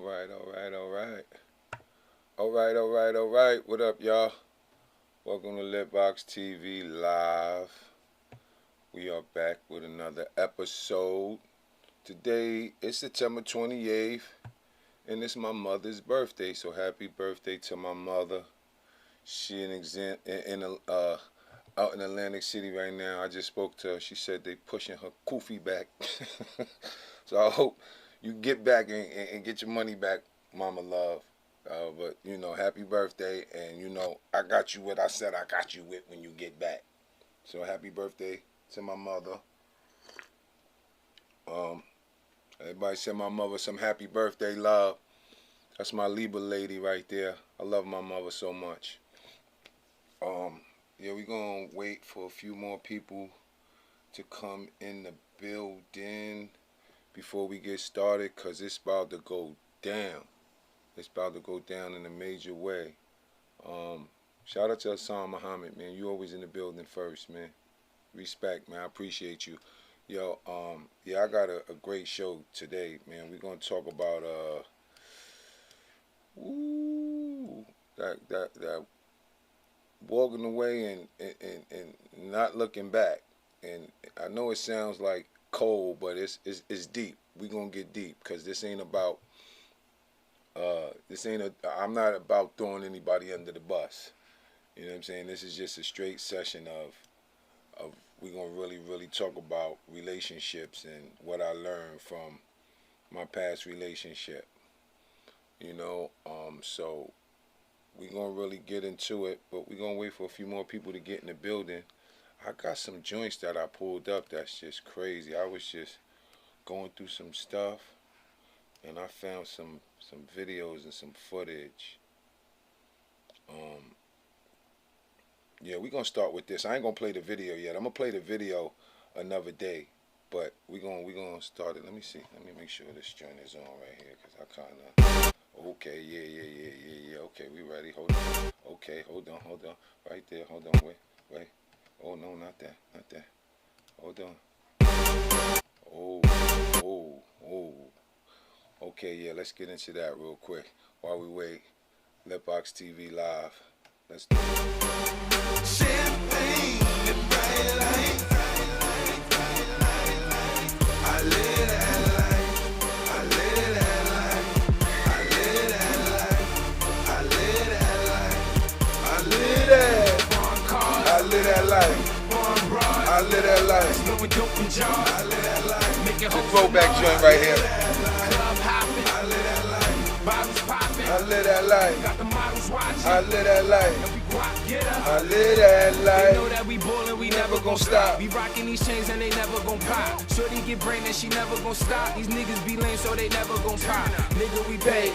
All right. What up, y'all? Welcome to LitBoxTV Live. We are back with another episode. Today is September 28th, and it's my mother's birthday. So happy birthday to my mother. She out in Atlantic City right now. I just spoke to her. She said they pushing her kufi back. So I hope you get back and get your money back, Mama Love. But, you know, happy birthday. And, you know, I got you what I said I got you with when you get back. So happy birthday to my mother. Everybody send my mother some happy birthday love. That's my Libra lady right there. I love my mother so much. Yeah, we're going to wait for a few more people to come in the building before we get started, because it's about to go down. It's about to go down in a major way. Shout out to Hassan Muhammad, man. You always in the building first, man. Respect, man. I appreciate you. Yo, yeah, I got a great show today, man. We're going to talk about that walking away and not looking back. And I know it sounds like cold, but it's deep. We're going to get deep, because this ain't about I'm not about throwing anybody under the bus. You know what I'm saying? This is just a straight session of we're going to really talk about relationships and what I learned from my past relationship. You know, so we're going to really get into it, but we're going to wait for a few more people to get in the building. I got some joints that I pulled up that's just crazy. I was just going through some stuff, and I found some videos and some footage. Yeah, we're going to start with this. I ain't going to play the video yet. I'm going to play the video another day, but we're going to start it. Let me see. Let me make sure this joint is on right here, because I kind of... Okay, yeah. Okay, we ready. Hold on. Okay, hold on. Right there. Hold on. Wait. Oh, no, not that. Hold on. Oh. Okay, yeah, let's get into that real quick while we wait. LitBoxTV Live. Let's do it. Champagne and bright lights. I live that life. I live that life. I live that life. I live that life. I live that. I live that life. I live that life. I live that life. The throwback joint right here. I live that life. I live that life. I live that life. I live that life. They know that we ballin', we never gon' stop. We rockin' these chains and they never gon' pop. Shorty get brain and she never gon' stop. These niggas be lame so they never gon' pop. Nigga we pay,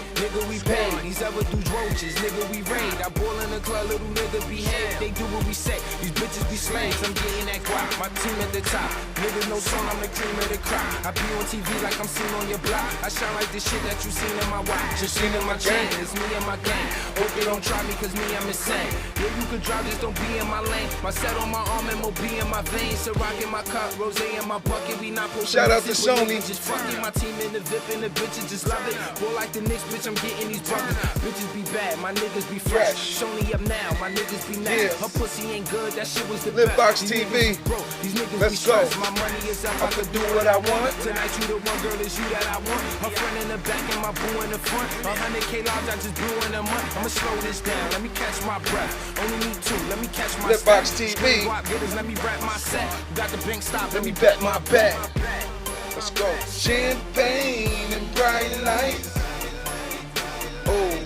These ever do roaches, nigga we raid. I ball in the club, little nigga behave. They do what we say, these bitches be slaves. I'm getting that guap, my team at the top. Niggas no song, I'm the cream of the crop. I be on TV like I'm seen on your block. I shine like this shit that you seen in my watch. Just seen in my chain, it's me and my gang. Hope you don't try me, cause me I'm insane. Yeah, you could drive, just don't be in my lane. My set on my arm and MOB in my veins. Ciroc in my cup, rose in my bucket. We not supposed Shout out to Sony. Just fucking my team in the VIP and the bitches just love it. Boy like the Knicks, bitch, I'm getting these buckets. Bitches be bad, my niggas be fresh. Sony up now, my niggas be next. Yeah. Her pussy ain't good, that shit was the LitBoxTV. These niggas Let's be stressed. go. My money is up, I could do what I want. Tonight you the one girl, is you that I want. Her friend in the back and my boo in the front. 100K lives, I just blew in a month. I'ma slow this down, let me catch my breath. Only need two, let me catch my LitBoxTV. Let me rap my set. Got the bank stop, Let me bet my bet. Let's go. Champagne and bright lights. Oh,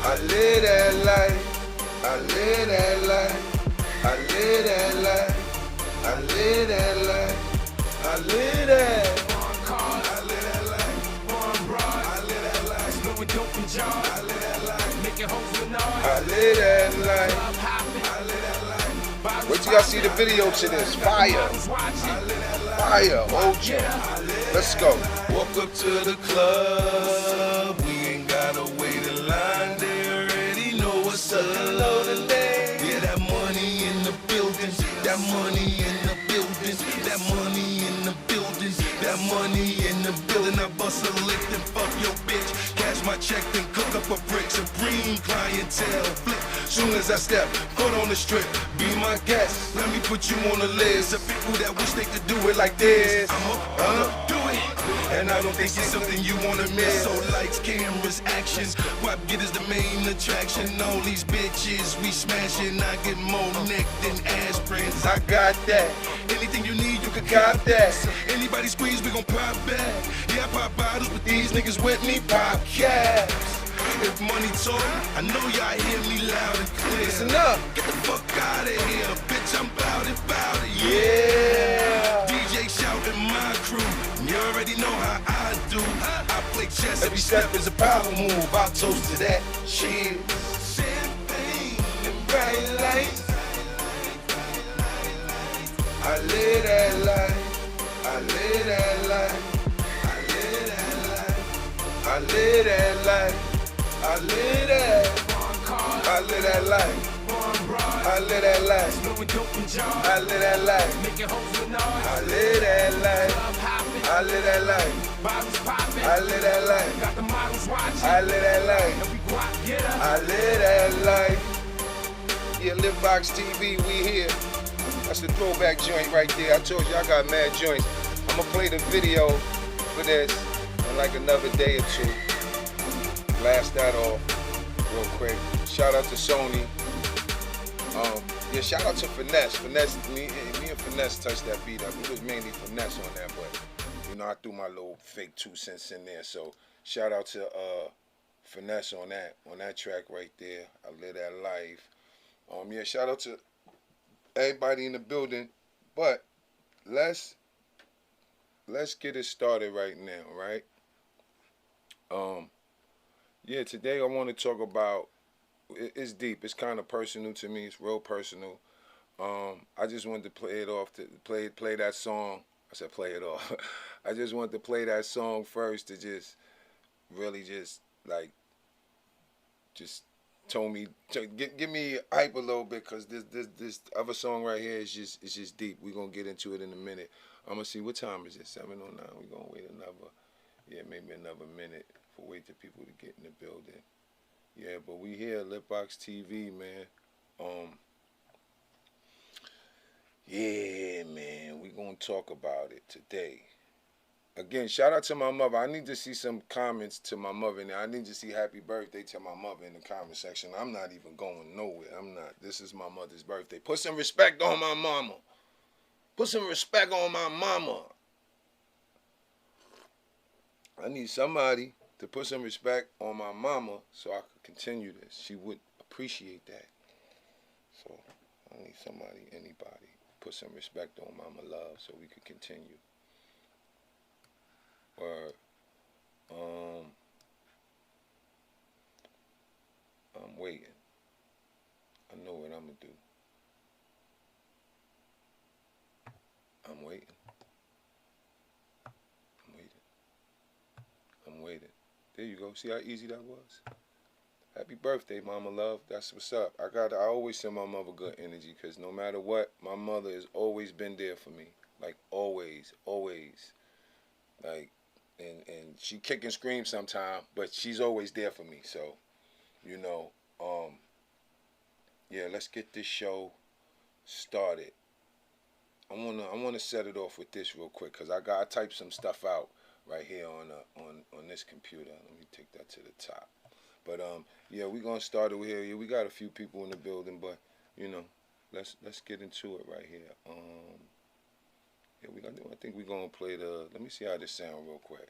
I live that life. I live that life. I live that life. I live that life. I live that. I live that life. I live that life. I live that life. Make it hope for noise. I live that life. I live that life. Wait till y'all see the video to this. Fire. Fire. Hold you. Let's go. Walk up to the club. We ain't gotta wait in line. They already know what's up. Yeah, that money in the buildings. That money in the buildings. That money in the buildings. That money in the building. I bust a lick and fuck your bitch. Cash my check, then cook up a brick. Supreme clientele, flip. Soon as I step, foot on the strip, be my guest. Let me put you on the list of people that wish they could do it like this. I'ma do it, and I don't think it's something you wanna miss. So lights, cameras, action, why get is the main attraction. All these bitches we smashing, I get more neck than aspirins. I got that. Anything you need, you can cop that. Anybody squeeze, we gon' pop back. Yeah, I pop bottles, but these niggas with me pop caps. If money talk, I know y'all hear me loud and clear. Listen up. Get the fuck out of here, bitch, I'm bout it, yeah. DJ shouting my crew, you already know how I do. I play chess, every step is a power move. I'll toast to that, cheers. Champagne and bright lights. I live that life, I live that life, I live that life, I live that life. I live that, I live that life, I live that life, I live that life, I live that life, I live that life, I live that life, I live that life, I live that life. Yeah, LitBoxTV, we here. That's the throwback joint right there. I told you I got mad joints. I'm gonna play the video for this in like another day or two. Blast that off real quick. Shout out to Sony. Yeah, shout out to Finesse. Me and Finesse touched that beat up. It was mainly Finesse on that, but you know I threw my little fake 2 cents in there. So shout out to Finesse on that track right there. I live that life. Yeah, shout out to everybody in the building. But let's get it started right now, right? Yeah, today I want to talk about, it's deep, it's kind of personal to me, it's real personal. I just wanted to play it off, play that song. I said play it off. I just wanted to play that song first to just really just give me hype a little bit, because this other song right here is just deep. We're going to get into it in a minute. I'm going to see, what time is it? 7:09. We're going to wait maybe another minute for wait for people to get in the building. Yeah, but we here at LitBoxTV, man. Yeah, man, we gonna talk about it today. Again, shout out to my mother. I need to see some comments to my mother in there. I need to see happy birthday to my mother in the comment section. I'm not even going nowhere. I'm not. This is my mother's birthday. Put some respect on my mama. Put some respect on my mama. I need somebody to put some respect on my mama so I could continue this. She would appreciate that. So I need somebody, anybody, put some respect on mama love so we could continue. Or I'm waiting. I know what I'm gonna do. I'm waiting. There you go. See how easy that was? Happy birthday, mama love. That's what's up. I always send my mother good energy, because no matter what, my mother has always been there for me. Like always. Like, and she kick and scream sometimes, but she's always there for me. So, you know, yeah, let's get this show started. I wanna set it off with this real quick, because I typed some stuff out right here on this computer. Let me take that to the top. But yeah, we're gonna start over here. Yeah, we got a few people in the building, but you know, let's get into it right here. Yeah, I think we're gonna play the. Let me see how this sound real quick.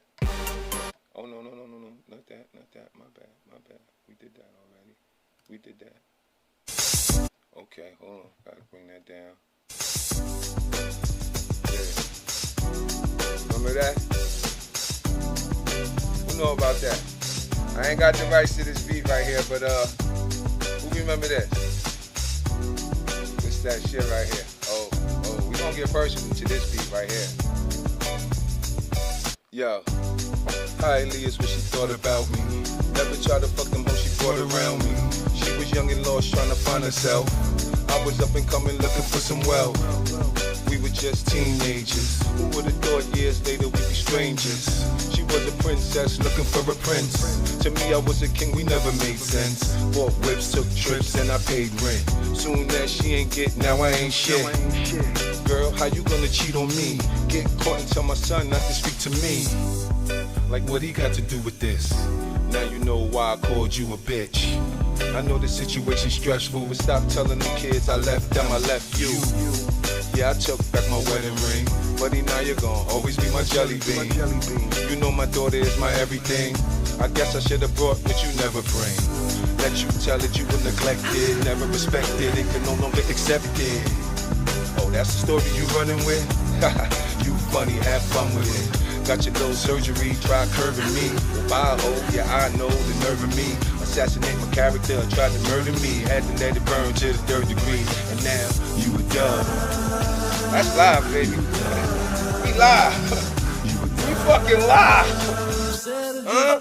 Oh no, not that. My bad. We did that already. Okay, hold on. Gotta bring that down. Yeah. Remember that? Who know about that? I ain't got the rights to this beat right here, but who remember this? It's that shit right here. Oh, we gonna get personal to this beat right here. Yo, hi Elias, what she thought about me. Never tried to fuck them hoes she brought around me. She was young and lost, trying to find herself. I was up and coming, looking for some wealth. We were just teenagers. Who would have thought years later we'd be strangers? She was a princess looking for a prince. To me, I was a king, we never made sense. Bought whips, took trips, and I paid rent. Soon as she ain't get, now I ain't shit. Girl, how you gonna cheat on me? Get caught and tell my son not to speak to me. Like what he got to do with this? Now you know why I called you a bitch. I know the situation's stressful, but stop telling the kids I left them, I left you. Yeah, I took back my wedding ring. Buddy, now you're gonna always be my jelly bean. You know my daughter is my everything. I guess I should have brought what you never bring. Let you tell it you were neglected, never respected, it can no longer accept it. Oh, that's the story you running with? You funny, have fun with it. Got your little surgery, try curving me. Bye, ho, yeah, I know the nerve of me. Assassinate my character, tried to murder me. Had to let it burn to the 3rd degree. And now, you a dub. That's live, baby. We live. We fucking live. Huh?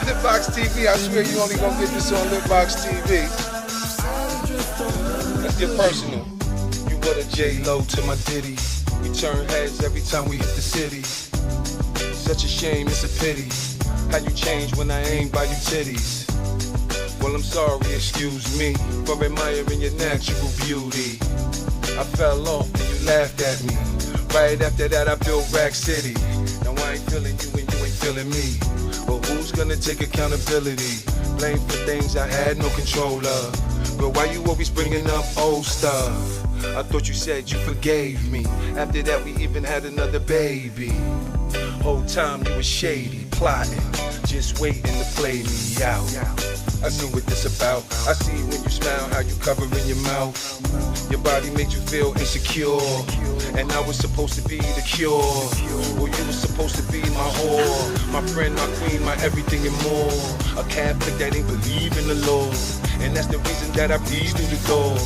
LitBoxTV, I swear you only gonna get this on LitBoxTV. Let's get personal. You were the J-Lo to my Diddy. We turn heads every time we hit the city. Such a shame, it's a pity. How you change when I ain't by you titties. Well, I'm sorry, excuse me, for admiring your natural beauty. I fell off and you laughed at me. Right after that, I built Rack City. Now I ain't feeling you and you ain't feeling me. But who's gonna take accountability? Blame for things I had no control of. But why you always bringing up old stuff? I thought you said you forgave me. After that, we even had another baby. Whole time you was shady, plotting, just waiting to play me out. I knew what this about. I see when you smile how you covering your mouth. Your body made you feel insecure, and I was supposed to be the cure. Well, you was supposed to be my whore, my friend, my queen, my everything and more. A Catholic that ain't believe in the Lord, and that's the reason that I breathe through the door.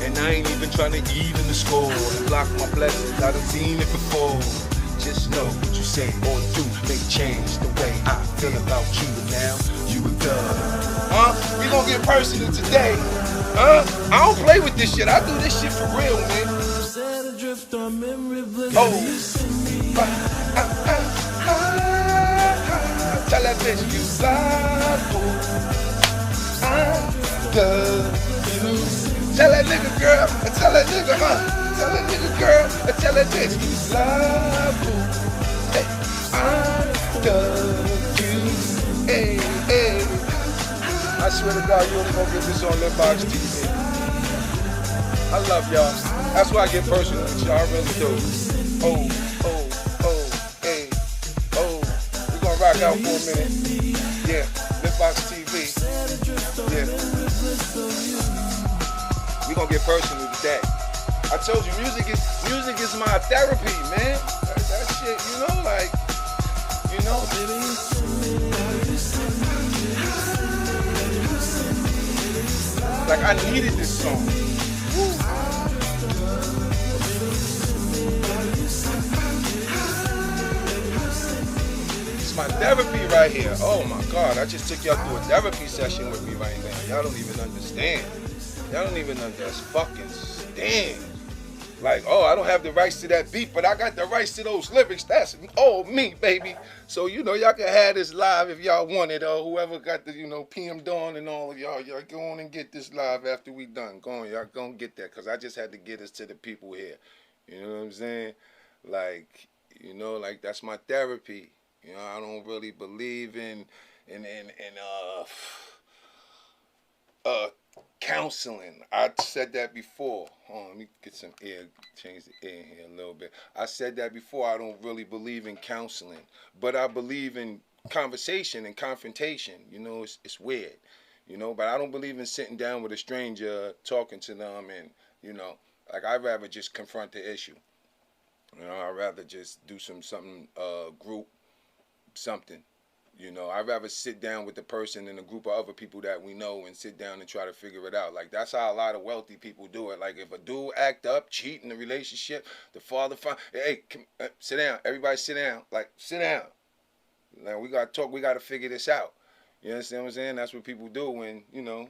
And I ain't even trying to even the score and block my blessings. I done seen it before. Just know what you say or do may change the way I feel about you. And now you a dub. Huh? We gonna get personal today. Huh? I don't play with this shit. I do this shit for real, man. Oh. Tell that bitch you love. I love you. Tell that nigga girl. Tell that nigga, huh? Tell that nigga girl. Tell that bitch you love. Hey, I love you. Hey, hey. I swear to God, you only gonna get this on LitBoxTV. I love y'all. That's why I get personal with y'all. I really do. Oh, oh, oh, hey, oh. We're gonna rock out for a minute. Yeah, LitBoxTV. Yeah. We're gonna get personal today. I told you, music is my therapy, man. That shit, you know, like, you know, like I needed this song. Woo. It's my therapy right here. Oh my God, I just took y'all through a therapy session with me right now. Y'all don't even understand. Y'all don't even fucking stand. Like, oh, I don't have the rights to that beat, but I got the rights to those lyrics. That's all me, baby. So, you know, y'all can have this live if y'all want it, or whoever got the, you know, PM Dawn and all of y'all go on and get this live after we done. Go on, y'all go and get that, because I just had to get us to the people here. You know what I'm saying? Like, you know, like that's my therapy. You know, I don't really believe in counseling. I said that before. Hold on, let me get some air, change the air here a little bit. I said that before. I don't really believe in counseling, but I believe in conversation and confrontation. You know, it's weird, you know, but I don't believe in sitting down with a stranger, talking to them, and, you know, like I'd rather just confront the issue. You know, I'd rather just do something group, something. You know, I'd rather sit down with the person and a group of other people that we know and sit down and try to figure it out. Like, that's how a lot of wealthy people do it. Like, if a dude act up, cheat in the relationship, the father find, hey, sit down. Everybody sit down. Like, sit down. Like, we got to talk. We got to figure this out. You understand what I'm saying? That's what people do when, you know,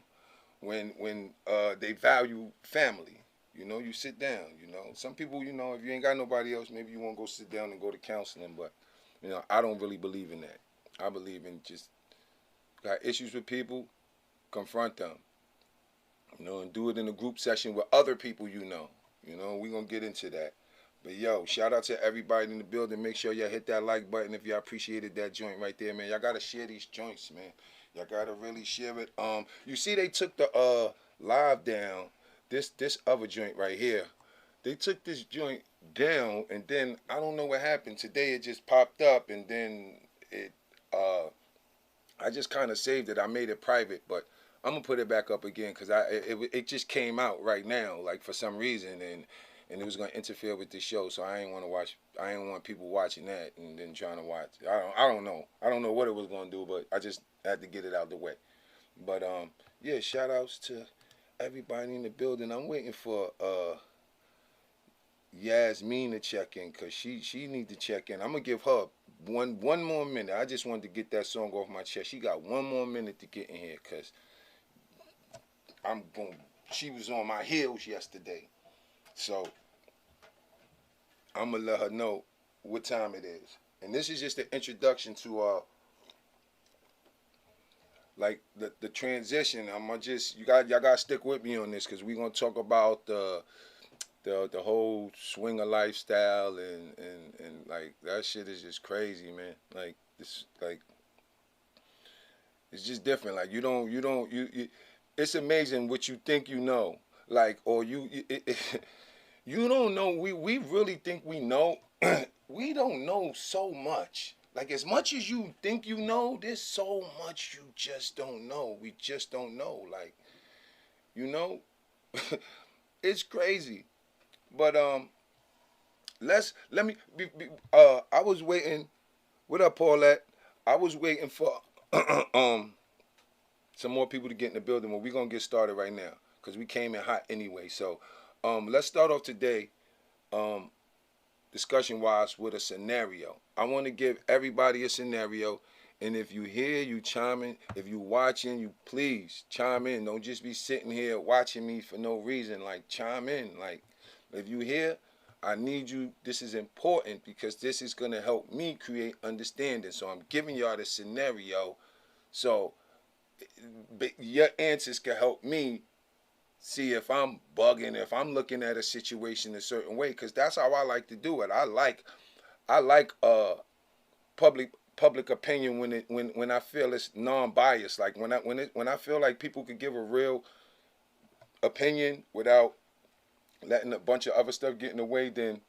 when they value family. You know, you sit down. You know, some people, you know, if you ain't got nobody else, maybe you won't go sit down and go to counseling. But you know, I don't really believe in that. I believe in just got issues with people, confront them. You know, and do it in a group session with other people you know. You know, we're going to get into that. But, yo, shout out to everybody in the building. Make sure y'all hit that like button if y'all appreciated that joint right there, man. Y'all got to share these joints, man. Y'all got to really share it. You see they took the live down, this other joint right here. They took this joint down, and then I don't know what happened. Today it just popped up, and then I just kind of saved it. I made it private, but I'm gonna put it back up again because it just came out right now, like for some reason, and it was gonna interfere with the show. So I ain't want to watch. I ain't want people watching that and then trying to watch. I don't know. I don't know what it was gonna do, but I just had to get it out the way. But yeah, shout outs to everybody in the building. I'm waiting for Yasmin to check in because she need to check in. I'm gonna give her one more minute. I just wanted to get that song off my chest. She got one more minute to get in here because she was on my heels yesterday. So I'm gonna let her know what time it is. And this is just an introduction to like the transition. I'm gonna just y'all gotta stick with me on this because we're gonna talk about the whole swinger lifestyle and like that shit is just crazy, man. Like it's just different. Like you it's amazing what you think you know. Like or you don't know. We really think we know. We don't know so much. Like as much as you think you know, there's so much you just don't know. We just don't know. Like, you know, it's crazy. But let me I was waiting. What up, Paulette? I was waiting for some more people to get in the building. Well, we're gonna get started right now because we came in hot anyway. So let's start off today discussion wise with a scenario. I want to give everybody a scenario, and if you hear, you chime in. If you watching, you please chime in. Don't just be sitting here watching me for no reason. Like chime in. Like if you hear, I need you. This is important because this is gonna help me create understanding. So I'm giving y'all the scenario, so your answers can help me see if I'm bugging, if I'm looking at a situation a certain way, because that's how I like to do it. I like public opinion when I feel it's non-biased. Like when I feel like people could give a real opinion without letting a bunch of other stuff get in the way, then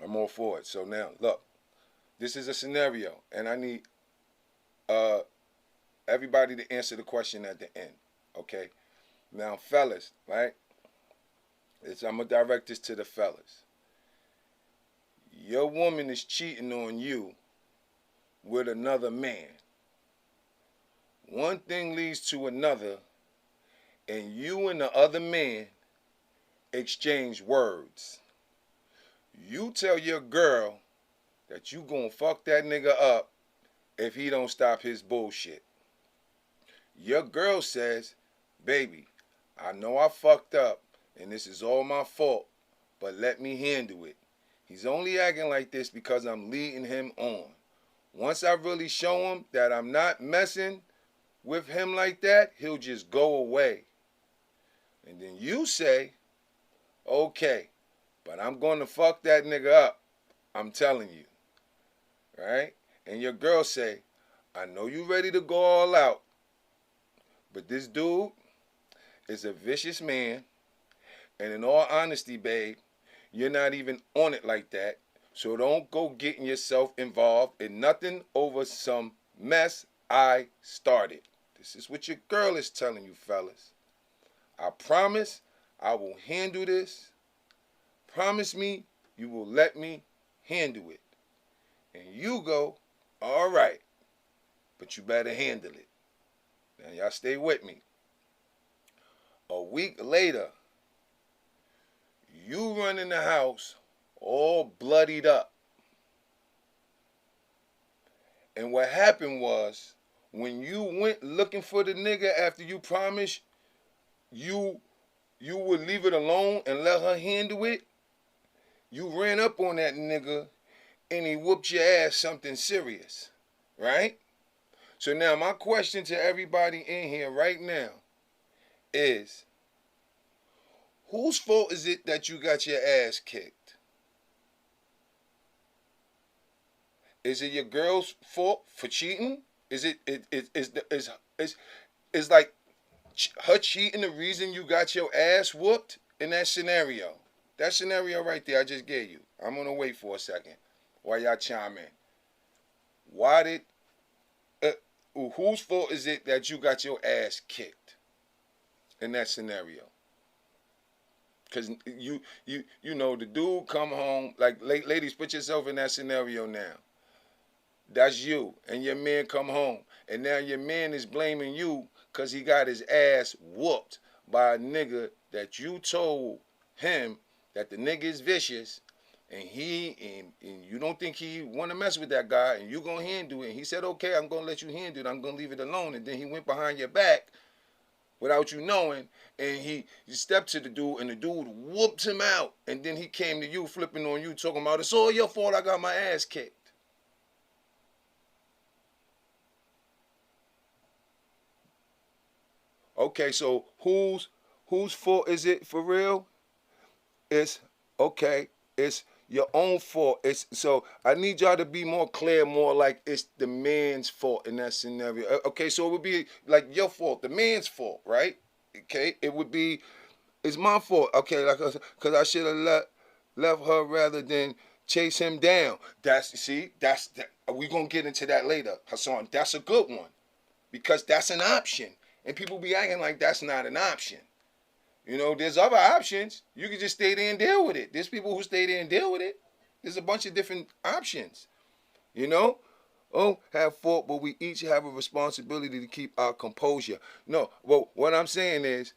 I'm all for it. So now, look, this is a scenario, and I need everybody to answer the question at the end, okay? Now, fellas, right? I'm going to direct this to the fellas. Your woman is cheating on you with another man. One thing leads to another, and you and the other man exchange words. You tell your girl that you gonna fuck that nigga up if he don't stop his bullshit. Your girl says, baby, I know I fucked up and this is all my fault, but let me handle it. He's only acting like this because I'm leading him on. Once I really show him that I'm not messing with him like that, he'll just go away. And then you say, okay, but I'm going to fuck that nigga up. I'm telling you. Right? And your girl say, I know you ready to go all out, but this dude is a vicious man, and in all honesty, babe, you're not even on it like that, so don't go getting yourself involved in nothing over some mess I started. This is what your girl is telling you, fellas. I promise I will handle this. Promise me you will let me handle it. And you go, all right, but you better handle it. Now, y'all stay with me. A week later, you run in the house all bloodied up. And what happened was, when you went looking for the nigga after you promised, you would leave it alone and let her handle it. You ran up on that nigga and he whooped your ass something serious, right? So now my question to everybody in here right now is, whose fault is it that you got your ass kicked? Is it your girl's fault for cheating? Is like her cheating the reason you got your ass whooped in that scenario? That scenario right there I just gave you. I'm gonna wait for a second while y'all chime in. Why did whose fault is it that you got your ass kicked in that scenario? Because you know, the dude come home, like, ladies, put yourself in that scenario now. That's you, and your man come home, and now your man is blaming you because he got his ass whooped by a nigga that you told him that the nigga is vicious, and you don't think he want to mess with that guy, and you gonna handle it. And he said, okay, I'm gonna let you handle it. I'm gonna leave it alone. And then he went behind your back without you knowing, and he stepped to the dude, and the dude whooped him out. And then he came to you, flipping on you, talking about, it's all your fault, I got my ass kicked. Okay, so whose fault is it for real? It's your own fault. So I need y'all to be more clear, more like it's the man's fault in that scenario. Okay, so it would be like your fault, the man's fault, right? Okay, it would be, it's my fault. Okay, like, because I should have left her rather than chase him down. We gonna get into that later, Hassan. That's a good one, because that's an option, and people be acting like that's not an option. You know, there's other options. You can just stay there and deal with it. There's people who stay there and deal with it. There's a bunch of different options. You know? Oh, have fault, but we each have a responsibility to keep our composure. No, well, what I'm saying is,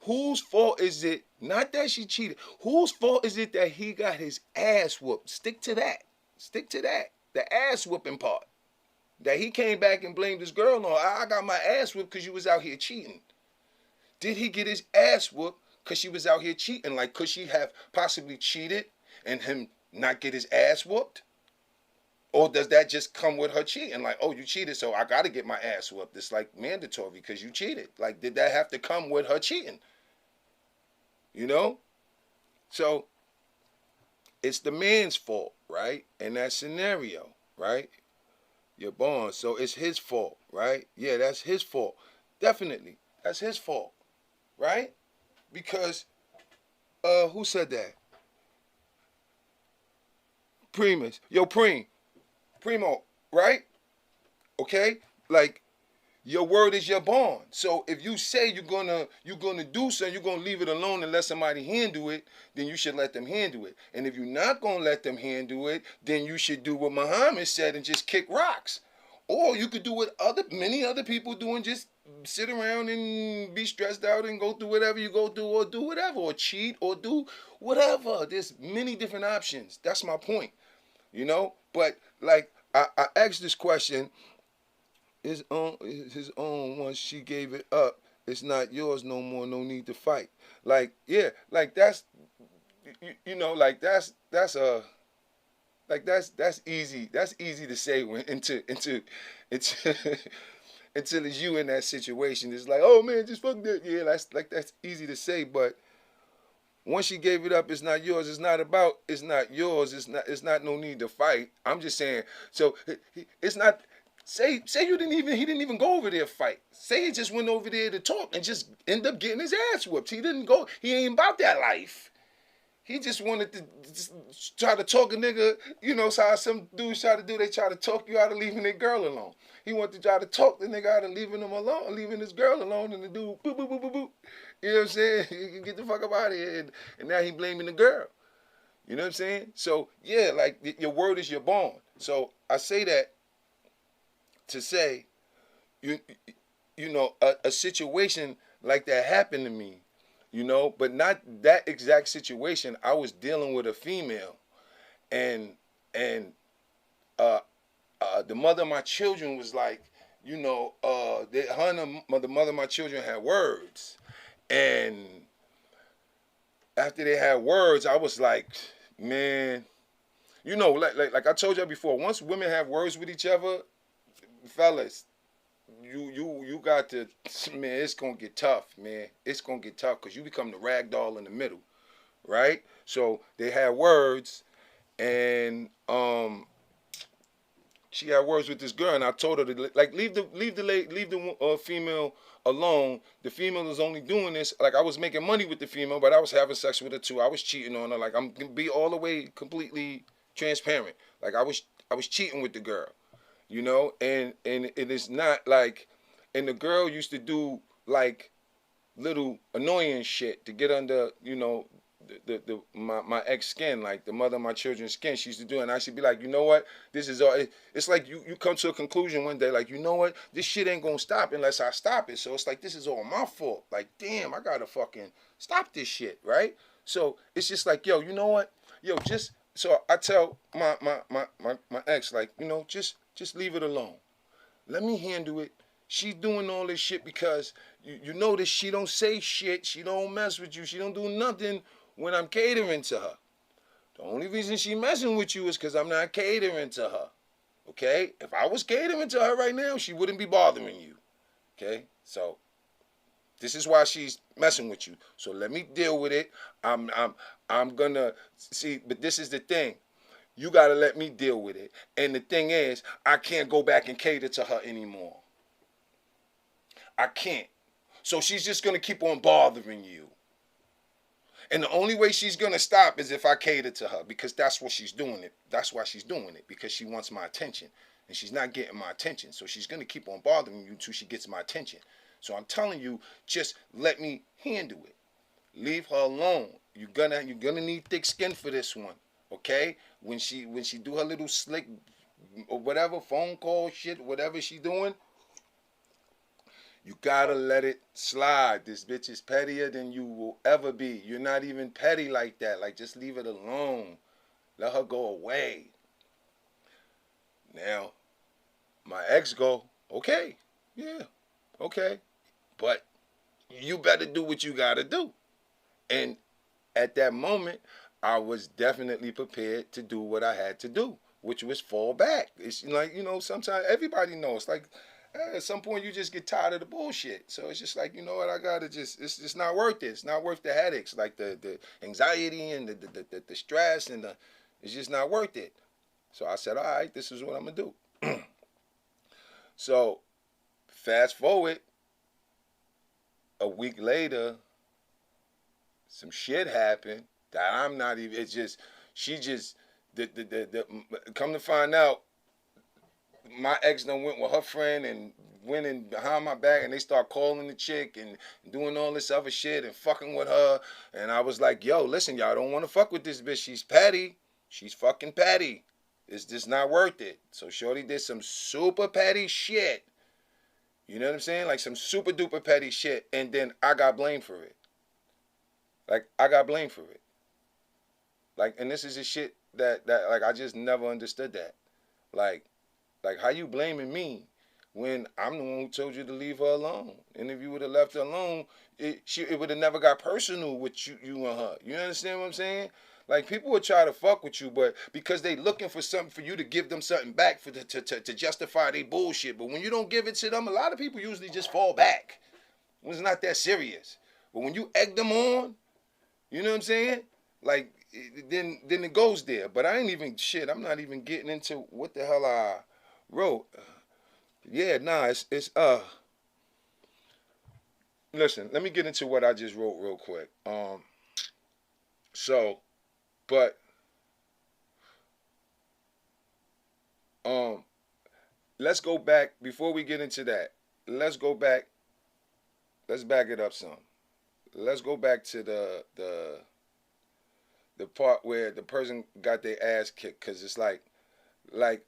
whose fault is it, not that she cheated, whose fault is it that he got his ass whooped? Stick to that. Stick to that. The ass whooping part. That he came back and blamed his girl on. I got my ass whooped because you was out here cheating. Did he get his ass whooped because she was out here cheating? Like, could she have possibly cheated and him not get his ass whooped? Or does that just come with her cheating? Like, oh, you cheated, so I got to get my ass whooped. It's like mandatory because you cheated. Like, did that have to come with her cheating? You know? So, it's the man's fault, right? In that scenario, right? You're born, so it's his fault, right? Yeah, that's his fault. Definitely, that's his fault, right? Because, who said that? Primus. Yo, Primo, right? Okay? Like, your word is your bond. So if you say you're gonna do something, you're gonna leave it alone and let somebody handle it, then you should let them handle it. And if you're not gonna let them handle it, then you should do what Muhammad said and just kick rocks. Or you could do what many other people do and just sit around and be stressed out and go through whatever you go through, or do whatever, or cheat, or do whatever. There's many different options. That's my point. You know? But like I asked this question. His own once she gave it up. It's not yours no more. No need to fight. Like, yeah, like that's, you know, like that's easy. That's easy to say when until it's you in that situation. It's like, oh man, just fuck that. Yeah, that's easy to say, but once she gave it up, it's not yours. It's not yours. It's not no need to fight. I'm just saying. So it's not. Say he didn't even go over there to fight. Say he just went over there to talk and just end up getting his ass whooped. He ain't about that life. He just wanted to just try to talk a nigga, you know, so how some dudes try to do, they try to talk you out of leaving their girl alone. He wanted to try to talk the nigga out of leaving him alone, leaving his girl alone, and the dude, boop, boop, boop, boop, boop. You know what I'm saying? You can get the fuck up out of here. And now he blaming the girl. You know what I'm saying? So, yeah, like, your word is your bond. So, I say that to say, you know, a situation like that happened to me, you know, but not that exact situation. I was dealing with a female, and the mother of my children was like, you know, her and the mother of my children had words. And after they had words, I was like, man, you know, like I told you before, once women have words with each other, fellas, you got to, man, it's gonna get tough, man. It's gonna get tough because you become the rag doll in the middle, right? So they had words, and she had words with this girl, and I told her to like leave the female alone. The female is only doing this, like I was making money with the female, but I was having sex with her too. I was cheating on her. Like I'm gonna be all the way completely transparent. Like I was cheating with the girl, you know, and it is not like, and the girl used to do like little annoying shit to get under, you know, my ex skin, like the mother of my children's skin. She used to do it, and I should be like, you know what, this is all. It's like you come to a conclusion one day, like, you know what, this shit ain't gonna stop unless I stop it. So it's like, this is all my fault. Like, damn, I gotta fucking stop this shit, right? So it's just like, yo, you know what, yo, just, so I tell my ex, like, you know, just leave it alone. Let me handle it. She's doing all this shit because you notice she don't say shit. She don't mess with you. She don't do nothing when I'm catering to her. The only reason she messing with you is because I'm not catering to her. Okay? If I was catering to her right now, she wouldn't be bothering you. Okay? So this is why she's messing with you. So let me deal with it. I'm gonna see, but this is the thing. You gotta let me deal with it. And the thing is, I can't go back and cater to her anymore. I can't. So she's just gonna keep on bothering you. And the only way she's gonna stop is if I cater to her, because that's what she's doing it. That's why she's doing it, because she wants my attention, and she's not getting my attention. So she's gonna keep on bothering you until she gets my attention. So I'm telling you, just let me handle it. Leave her alone. You're gonna need thick skin for this one, okay? When she do her little slick or whatever phone call shit, whatever she doing, you gotta let it slide. This bitch is pettier than you will ever be. You're not even petty like that. Like, just leave it alone. Let her go away. Now, my ex go, okay, yeah, okay. But you better do what you gotta do. And at that moment, I was definitely prepared to do what I had to do, which was fall back. It's like, you know, sometimes everybody knows, like, at some point you just get tired of the bullshit. So it's just like, you know what, I gotta just, it's just not worth it. It's not worth the headaches, like the anxiety and the stress, and it's just not worth it. So I said, all right, this is what I'm gonna do. So fast forward, a week later, some shit happened that I'm not even, it's just, she just, come to find out, my ex done went with her friend and went in behind my back, and they start calling the chick and doing all this other shit and fucking with her. And I was like, yo, listen, y'all don't want to fuck with this bitch. She's petty. She's fucking petty. It's just not worth it. So shorty did some super petty shit. You know what I'm saying? Like some super duper petty shit. And then I got blamed for it. Like, I got blamed for it. Like, and this is the shit that like, I just never understood that. Like, how you blaming me when I'm the one who told you to leave her alone? And if you would have left her alone, it would have never got personal with you and her. You understand what I'm saying? Like, people would try to fuck with you, but because they looking for something for you to give them something back to justify their bullshit. But when you don't give it to them, a lot of people usually just fall back. It's not that serious. But when you egg them on, you know what I'm saying? Like, then it goes there. But I ain't even, shit, I'm not even getting into what the hell I wrote. Yeah, nah, it's listen, let me get into what I just wrote real quick. Let's go back, before we get into that, let's back it up some. Let's go back to the part where the person got their ass kicked, because it's like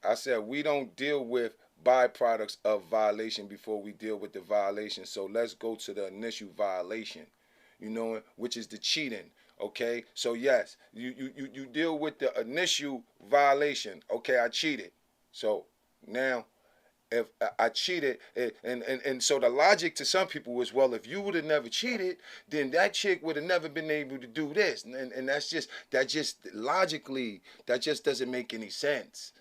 I said, we don't deal with byproducts of violation before we deal with the violation. So let's go to the initial violation, you know, which is the cheating. Okay, so yes, you deal with the initial violation. Okay, I cheated. So now, if I cheated, and so the logic to some people was, well, if you would have never cheated, then that chick would have never been able to do this, and that's just logically that just doesn't make any sense.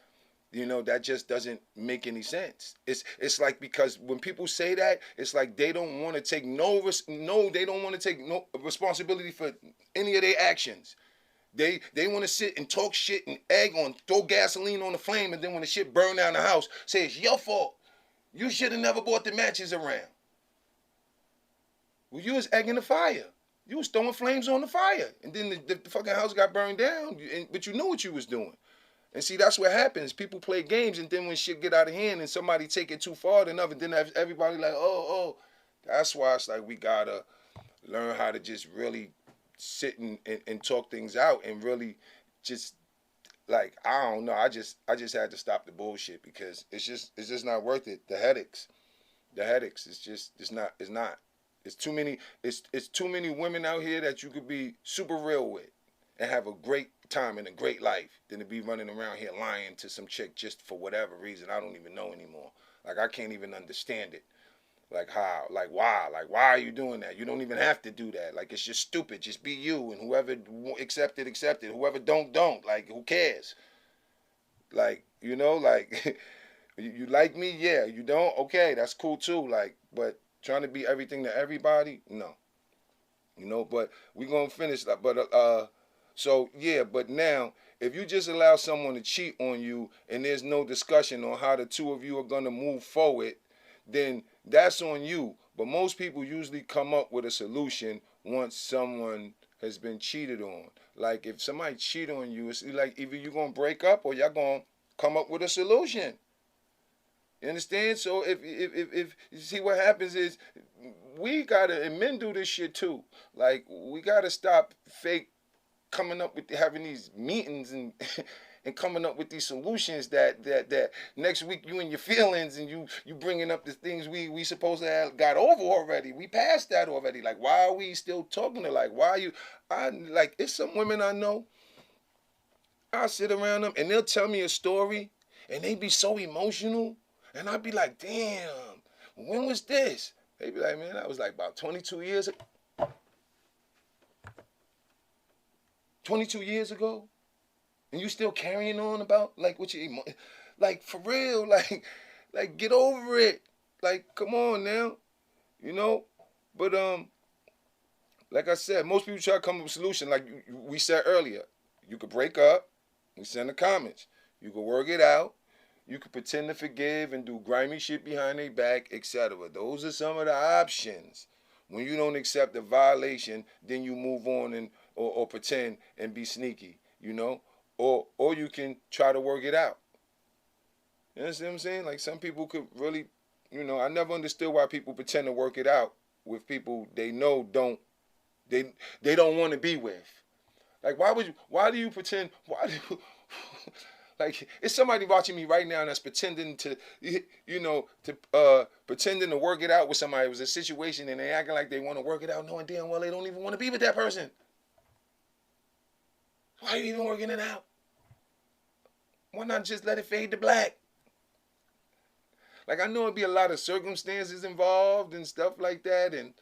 You know, that just doesn't make any sense. It's like, because when people say that, it's like they don't want to take they don't want to take no responsibility for any of their actions. They want to sit and talk shit and throw gasoline on the flame, and then when the shit burn down the house, say it's your fault. You should have never brought the matches around. Well, you was egging the fire. You was throwing flames on the fire, and then the fucking house got burned down, but you knew what you was doing. And see, that's what happens. People play games, and then when shit get out of hand and somebody take it too far enough, and then everybody like, oh. That's why it's like we gotta learn how to just really sit and talk things out, and really just, like, I don't know. I just had to stop the bullshit, because it's just not worth it. The headaches. It's not. It's too many women out here that you could be super real with and have a great time and a great life than to be running around here lying to some chick just for whatever reason I don't even know anymore. Like, I can't even understand it. Like, how? Like, why? Like, why are you doing that? You don't even have to do that. Like, it's just stupid. Just be you, and whoever accepted. Whoever don't. Like, who cares? Like, you know, like, you like me? Yeah. You don't? Okay, that's cool too. Like, but trying to be everything to everybody? No. You know, but we're going to finish that. But, so, yeah, but now, if you just allow someone to cheat on you and there's no discussion on how the two of you are going to move forward, then that's on you. But most people usually come up with a solution once someone has been cheated on. Like, if somebody cheat on you, it's like either you're going to break up or y'all going to come up with a solution. You understand? So if you see, what happens is we got to, and men do this shit too. Like, we got to stop fake coming up with, having these meetings and and coming up with these solutions that next week you in your feelings and you bringing up the things we supposed to have got over already. We passed that already. Like, why are we still talking to, like, why are you, like, it's some women I know, I sit around them and they'll tell me a story and they be so emotional and I'd be like, damn, when was this? They be like, man, that was like about 22 years ago. 22 years ago, and you still carrying on about, like, what you, like, for real, like, get over it. Like, come on now, you know. But like I said, most people try to come up with a solution. Like we said earlier, you could break up. We said in the comments, you could work it out. You could pretend to forgive and do grimy shit behind their back, etc. Those are some of the options. When you don't accept the violation, then you move on and or pretend and be sneaky, you know? Or you can try to work it out. You understand what I'm saying? Like, some people could really, you know, I never understood why people pretend to work it out with people they know they don't want to be with. Like, why do you pretend, like, it's somebody watching me right now that's pretending to, you know, pretending to work it out with somebody. It was a situation and they acting like they want to work it out, knowing damn well they don't even want to be with that person. Why are you even working it out? Why not just let it fade to black? Like, I know it'd be a lot of circumstances involved and stuff like that, and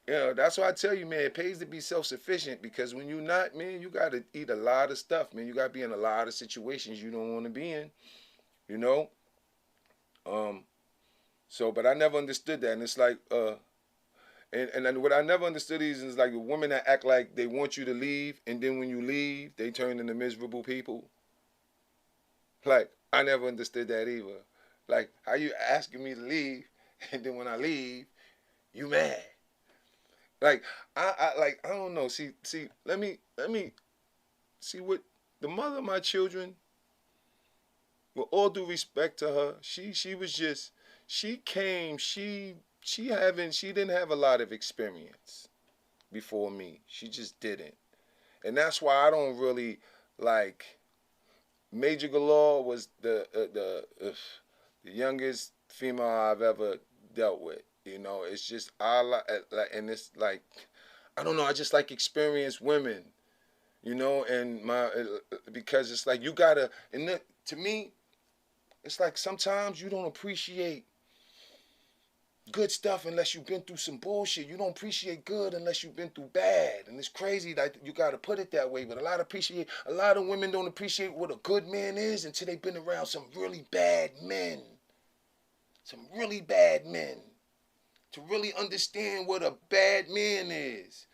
you know, that's why I tell you, man, it pays to be self-sufficient, because when you're not, man, you got to eat a lot of stuff, man. You got to be in a lot of situations you don't want to be in, you know? So, but I never understood that, and it's like, and what I never understood is like women that act like they want you to leave, and then when you leave, they turn into miserable people. Like, I never understood that either. Like, how you asking me to leave, and then when I leave, you mad? Like, I don't know. See, let me see what the mother of my children, with all due respect to her, she was just, she didn't have a lot of experience before me. She just didn't. And that's why I don't really, like, Major Galore was the youngest female I've ever dealt with. You know, it's just, and it's like, I don't know, I just like experienced women, you know, and because it's like, you gotta, and to me, It's like sometimes you don't appreciate good stuff unless you've been through some bullshit. You don't appreciate good unless you've been through bad. And it's crazy that you gotta put it that way. But a lot of women don't appreciate what a good man is until they've been around some really bad men. Some really bad men. To really understand what a bad man is.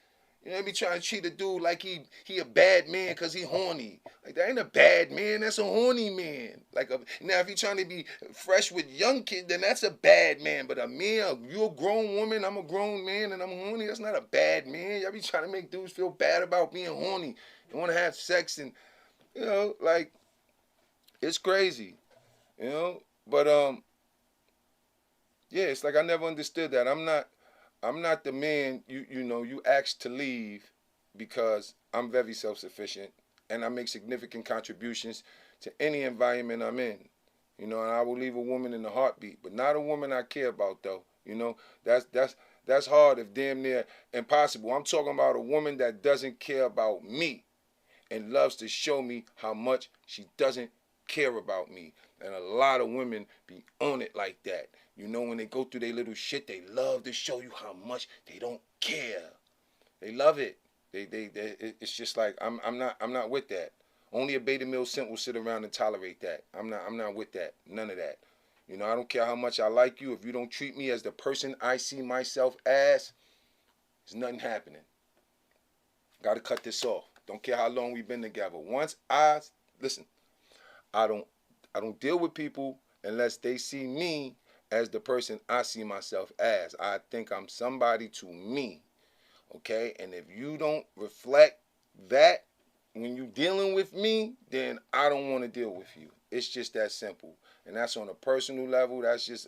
You know, they be trying to treat a dude like he a bad man because he horny. Like, that ain't a bad man, that's a horny man. Now, if you trying to be fresh with young kids, then that's a bad man. But a man, you a grown woman, I'm a grown man, and I'm horny, that's not a bad man. Y'all be trying to make dudes feel bad about being horny. They want to have sex and, you know, like, it's crazy. You know? But, yeah, it's like I never understood that. I'm not the man you asked to leave because I'm very self-sufficient and I make significant contributions to any environment I'm in. You know, and I will leave a woman in a heartbeat, but not a woman I care about though. You know, that's hard if damn near impossible. I'm talking about a woman that doesn't care about me and loves to show me how much she doesn't care about me. And a lot of women be on it like that. You know, when they go through their little shit, they love to show you how much they don't care. They love it. It's just like I'm not with that. Only a beta male simp will sit around and tolerate that. I'm not with that. None of that. You know, I don't care how much I like you. If you don't treat me as the person I see myself as, there's nothing happening. Got to cut this off. Don't care how long we've been together. Listen, I don't deal with people unless they see me as the person I see myself as. I think I'm somebody to me, okay? And if you don't reflect that when you're dealing with me, then I don't want to deal with you. It's just that simple. And that's on a personal level. That's just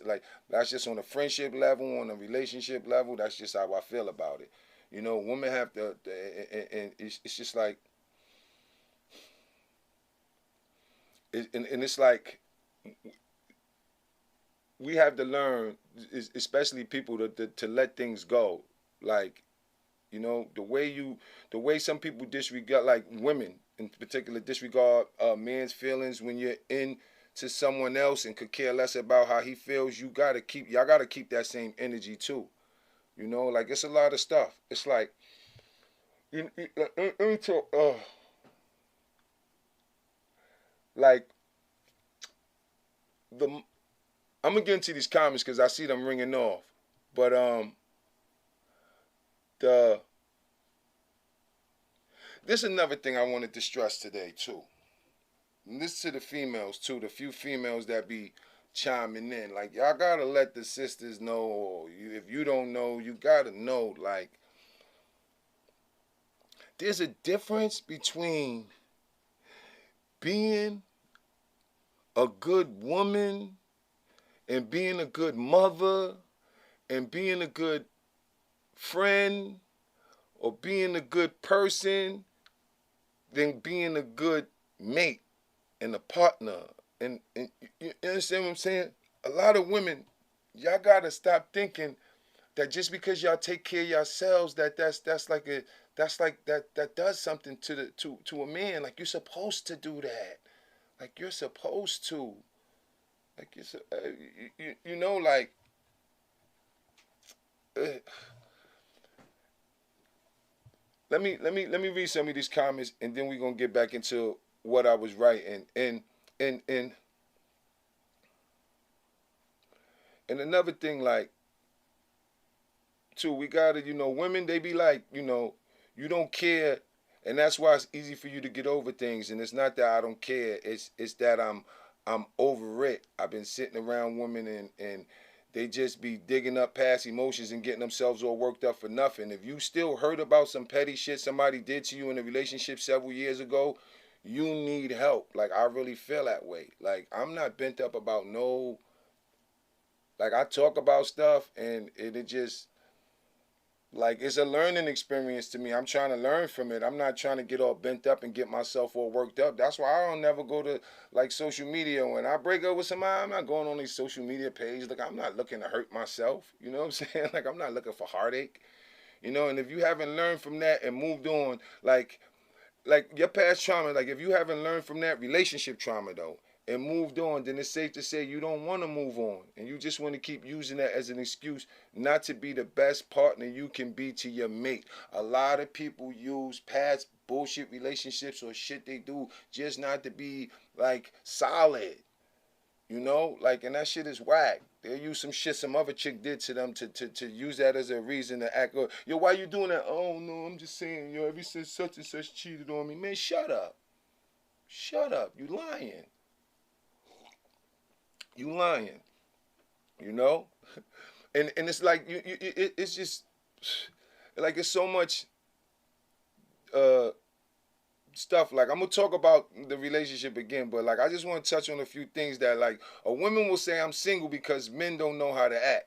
on a friendship level, on a relationship level. That's just how I feel about it. You know, women have to, and it's just like, and it's like, we have to learn, especially people, to let things go. Like, you know, the way some people disregard, like women in particular, disregard men's feelings when you're into someone else and could care less about how he feels. Y'all gotta keep that same energy too. You know, like, it's a lot of stuff. It's like, let me talk. Like, I'm gonna get into these comments because I see them ringing off. But this is another thing I wanted to stress today too. And this to the females too, the few females that be chiming in. Like, y'all gotta let the sisters know, or if you don't know, you gotta know. Like, there's a difference between being a good woman and being a good mother and being a good friend or being a good person than being a good mate and a partner. And you understand what I'm saying? A lot of women, y'all gotta stop thinking that just because y'all take care of yourselves, that does something to a man. Like, you're supposed to do that. Like, you're supposed to. Like, you know, like, let me read some of these comments, and then we're gonna get back into what I was writing. And another thing, like, too, we gotta, you know, women, they be like, you know, you don't care, and that's why it's easy for you to get over things. And it's not that I don't care, it's that I'm over it. I've been sitting around women and they just be digging up past emotions and getting themselves all worked up for nothing. If you still heard about some petty shit somebody did to you in a relationship several years ago, you need help. Like, I really feel that way. Like, I'm not bent up about no, like, I talk about stuff and it just, like, it's a learning experience to me. I'm trying to learn from it. I'm not trying to get all bent up and get myself all worked up. That's why I don't never go to, like, social media. When I break up with somebody, I'm not going on these social media pages. Like, I'm not looking to hurt myself. You know what I'm saying? Like, I'm not looking for heartache. You know, and if you haven't learned from that and moved on, like your past trauma, like, if you haven't learned from that relationship trauma, though, and moved on, then it's safe to say you don't want to move on. And you just want to keep using that as an excuse not to be the best partner you can be to your mate. A lot of people use past bullshit relationships or shit they do just not to be, like, solid. You know? Like, and that shit is whack. They'll use some shit some other chick did to them to use that as a reason to act. Yo, why you doing that? Oh, no, I'm just saying, yo, ever since such and such cheated on me. Man, shut up. Shut up. You lying. You lying. You know? And it's like, it's just, like, it's so much stuff. Like, I'm going to talk about the relationship again, but, like, I just want to touch on a few things that, like, a woman will say I'm single because men don't know how to act,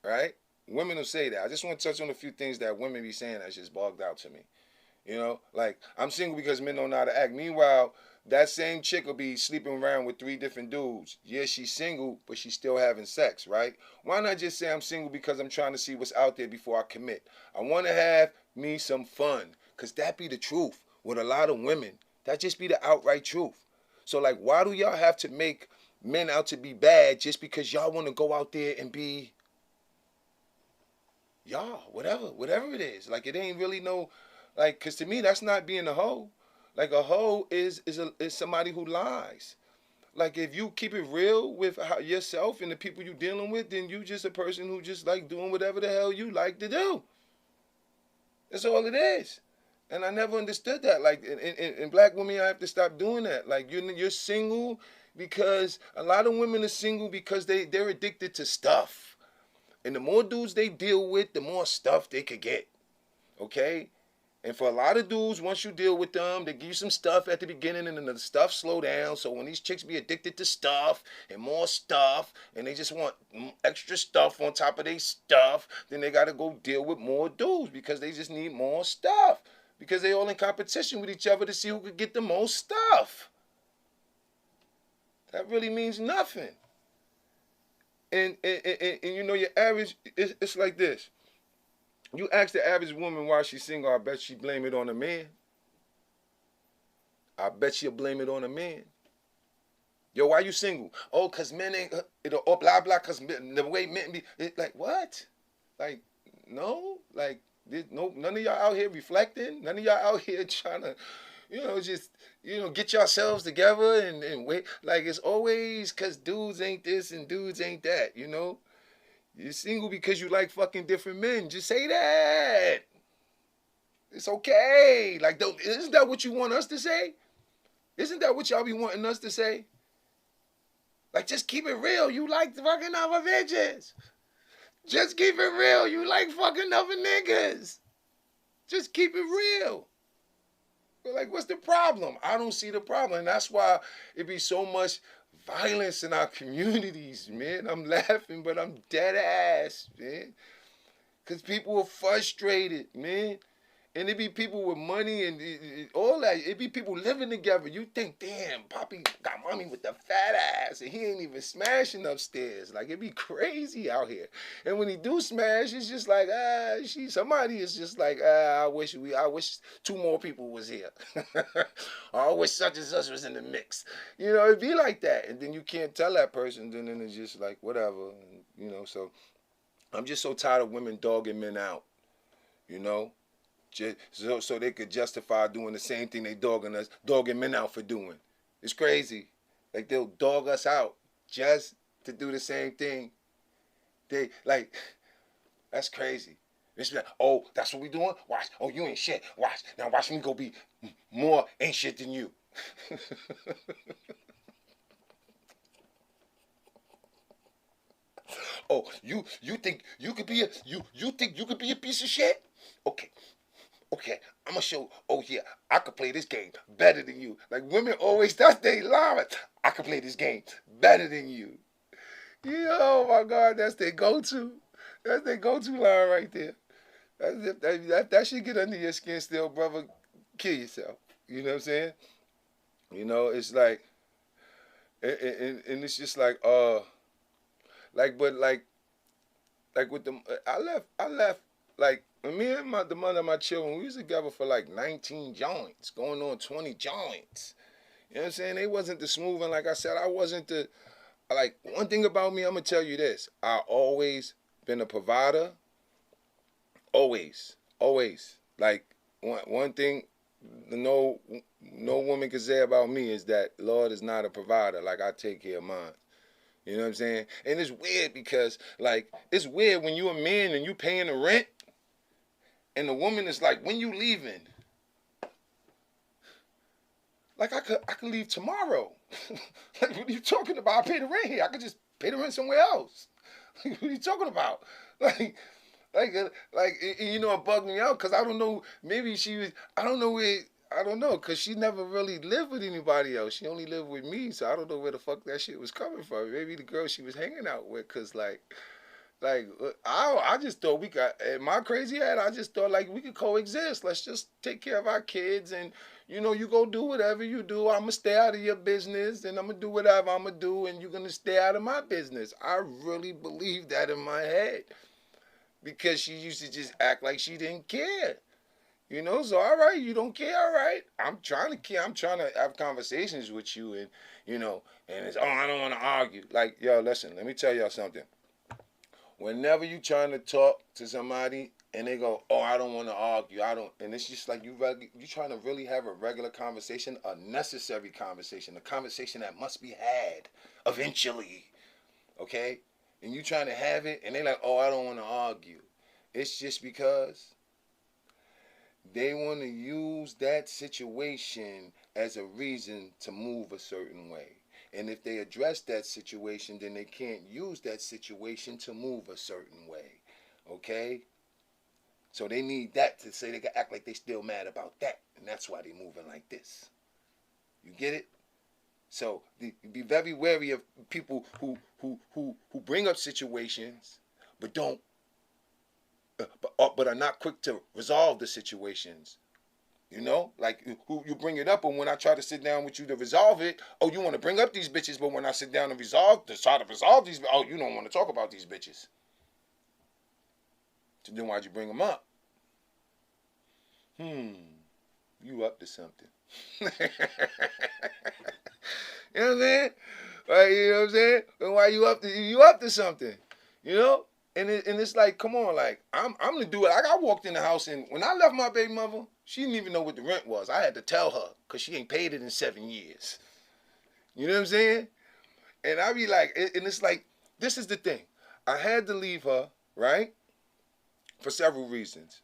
right? Women will say that. I just want to touch on a few things that women be saying that's just bugged out to me. You know? Like, I'm single because men don't know how to act. Meanwhile, that same chick will be sleeping around with 3 different dudes. Yeah, she's single, but she's still having sex, right? Why not just say I'm single because I'm trying to see what's out there before I commit? I want to have me some fun, because that be the truth. With a lot of women, that just be the outright truth. So, like, why do y'all have to make men out to be bad just because y'all want to go out there and be y'all, whatever it is? Like, it ain't really no, like, because to me, that's not being a hoe. Like, a hoe is somebody who lies. Like, if you keep it real with yourself and the people you dealing with, then you just a person who just like doing whatever the hell you like to do. That's all it is. And I never understood that. Like, in black women, I have to stop doing that. Like, you're single because a lot of women are single because they're addicted to stuff. And the more dudes they deal with, the more stuff they could get. Okay? And for a lot of dudes, once you deal with them, they give you some stuff at the beginning and then the stuff slow down. So when these chicks be addicted to stuff and more stuff and they just want extra stuff on top of their stuff, then they got to go deal with more dudes because they just need more stuff. Because they all in competition with each other to see who could get the most stuff. That really means nothing. And you know, your average, it's like this. You ask the average woman why she's single, I bet she blame it on a man. I bet she'll blame it on a man. Yo, why you single? Oh, because men ain't, or blah, blah, because the way men be, like, what? Like, no, like, no, none of y'all out here reflecting. None of y'all out here trying to, just, get yourselves together and wait. Like, it's always because dudes ain't this and dudes ain't that, You're single because you like fucking different men. Just say that. It's okay. Like, isn't that what you want us to say? Isn't that what y'all be wanting us to say? Like, just keep it real. You like fucking other bitches. Just keep it real. You like fucking other niggas. Just keep it real. But, like, what's the problem? I don't see the problem. And that's why it be so much violence in our communities, man. I'm laughing, but I'm dead ass, man. Because people are frustrated, man. And it be people with money and all that. It be people living together. You think, damn, Poppy got mommy with the fat ass and he ain't even smashing upstairs. Like, it be crazy out here. And when he do smash, it's just like, somebody is just like, I wish 2 more people was here. Or I wish such and such was in the mix. It be like that. And then you can't tell that person. Then it's just like, whatever. So I'm just so tired of women dogging men out, Just so they could justify doing the same thing they dogging men out for doing. It's crazy. Like, they'll dog us out just to do the same thing. That's crazy. It's like, oh, that's what we doing? Watch. Oh, you ain't shit. Watch. Now watch me go be more ain't shit than you. Oh, you think you could be a piece of shit? Okay, I'm going to show, oh yeah, I could play this game better than you. Like, women always, that's their line. I could play this game better than you. Oh my God, that's their go-to. That's their go-to line right there. That should get under your skin still, brother. Kill yourself. You know what I'm saying? It's like, and it's just like, with them, I left, like, me and the mother of my children, we was together for like 19 joints, going on 20 joints. You know what I'm saying? They wasn't the smooth, and like I said, I wasn't the, like, one thing about me, I'm going to tell you this. I always been a provider. Always. Always. Like, one thing no woman can say about me is that Lord is not a provider. Like, I take care of mine. You know what I'm saying? And it's weird because, like, it's weird when you a man and you paying the rent, and the woman is like, when you leaving? Like, I could leave tomorrow. Like, what are you talking about? I pay the rent here. I could just pay the rent somewhere else. Like, what are you talking about? Like, you know, it bugged me out because I don't know. Maybe she was, I don't know where, I don't know, because she never really lived with anybody else. She only lived with me, so I don't know where the fuck that shit was coming from. Maybe the girl she was hanging out with, because, like, I just thought we got, in my crazy head, I just thought, like, we could coexist. Let's just take care of our kids, and, you know, you go do whatever you do. I'm going to stay out of your business, and I'm going to do whatever I'm going to do, and you're going to stay out of my business. I really believe that in my head, because she used to just act like she didn't care. You know, so all right, you don't care, all right. I'm trying to care. I'm trying to have conversations with you, and, you know, and it's, oh, I don't want to argue. Like, yo, listen, let me tell y'all something. Whenever you trying to talk to somebody and they go, oh, I don't want to argue, and it's just like you trying to really have a regular conversation, a necessary conversation, a conversation that must be had eventually, okay? And you trying to have it, and they like, oh, I don't want to argue. It's just because they want to use that situation as a reason to move a certain way. And if they address that situation, then they can't use that situation to move a certain way. Okay? So they need that to say they can act like they still mad about that. And that's why they moving like this. You get it? So be very wary of people who bring up situations but don't but are not quick to resolve the situations. You know, like, who you bring it up, and when I try to sit down with you to resolve it, oh, you want to bring up these bitches, but when I sit down to try to resolve these, oh, you don't want to talk about these bitches. So then why'd you bring them up? You up to something. You know what I'm saying? Right, you know what I'm saying? And why you up to something? You know? And it's like, come on, like, I'm the dude. Like, I walked in the house, and when I left my baby mother, she didn't even know what the rent was. I had to tell her, because she ain't paid it in 7 years. You know what I'm saying? And I be like, and it's like, this is the thing. I had to leave her, right? For several reasons.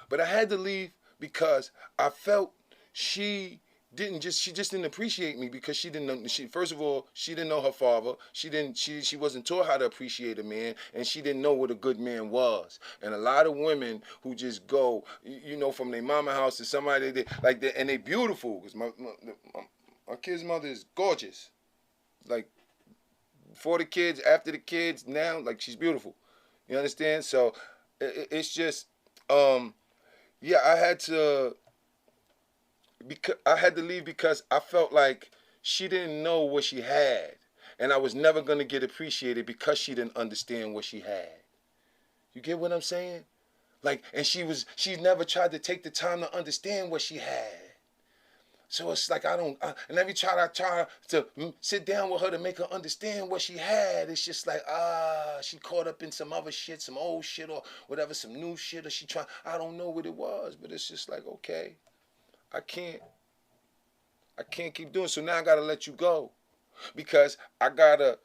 But I had to leave because I felt she just didn't appreciate me, because she didn't know. First of all, she didn't know her father. She wasn't taught how to appreciate a man, and she didn't know what a good man was. And a lot of women who just go, you know, from their mama house to somebody like that, and they beautiful. Cause my kid's mother is gorgeous. Like, before the kids, after the kids, now, like, she's beautiful. You understand? So it's just, yeah, I had to leave because I felt like she didn't know what she had, and I was never going to get appreciated because she didn't understand what she had. You get what I'm saying? Like, and she never tried to take the time to understand what she had. So it's like, and every time I try to sit down with her to make her understand what she had, it's just like, she caught up in some other shit, some old shit or whatever, some new shit, or I don't know what it was, but it's just like, okay, I can't keep doing it. So now I gotta let you go, because I gotta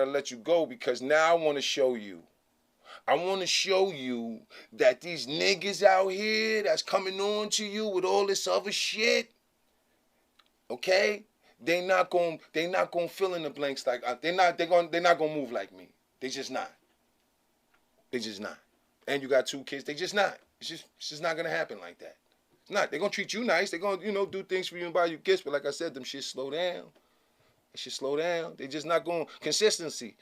let you go, because now I want to show you. I want to show you that these niggas out here that's coming on to you with all this other shit, okay? They not gonna fill in the blanks like they're not gonna move like me. They just not. And you got 2 kids. They just not. It's just not gonna happen like that. It's not. They're gonna treat you nice. They're gonna, you know, do things for you and buy you gifts. But like I said, them shit slow down. It should slow down. They just not going consistency.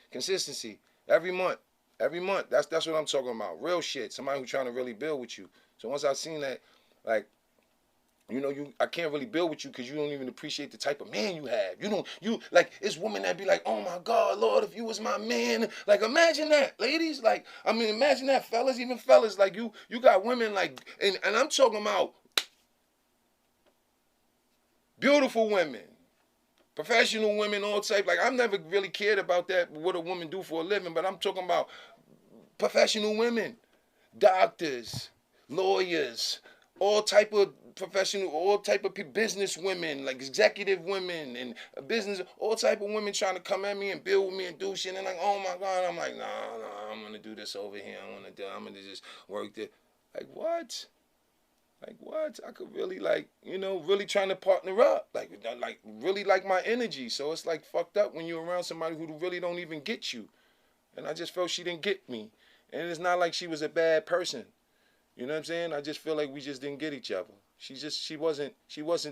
Every month. That's what I'm talking about. Real shit. Somebody who's trying to really build with you. So once I seen that, like, you know, I can't really build with you because you don't even appreciate the type of man you have. Like, it's women that be like, oh my God, Lord, if you was my man. Like, imagine that, ladies. Like, I mean, imagine that, fellas, even fellas. Like, you got women like, and I'm talking about beautiful women Professional women, all type. Like, I've never really cared about that, what a woman do for a living, but I'm talking about professional women, doctors, lawyers, all type of professional, all type of business women, like executive women and business, all type of women trying to come at me and build with me and do shit. And like, oh my God, I'm like, nah, I'm gonna do this over here. I'm gonna just work there. Like, what? Like, what? I could really, like, you know, really trying to partner up. Like really like my energy. So it's like fucked up when you're around somebody who really don't even get you. And I just felt she didn't get me. And it's not like she was a bad person. You know what I'm saying? I just feel like we just didn't get each other. She wasn't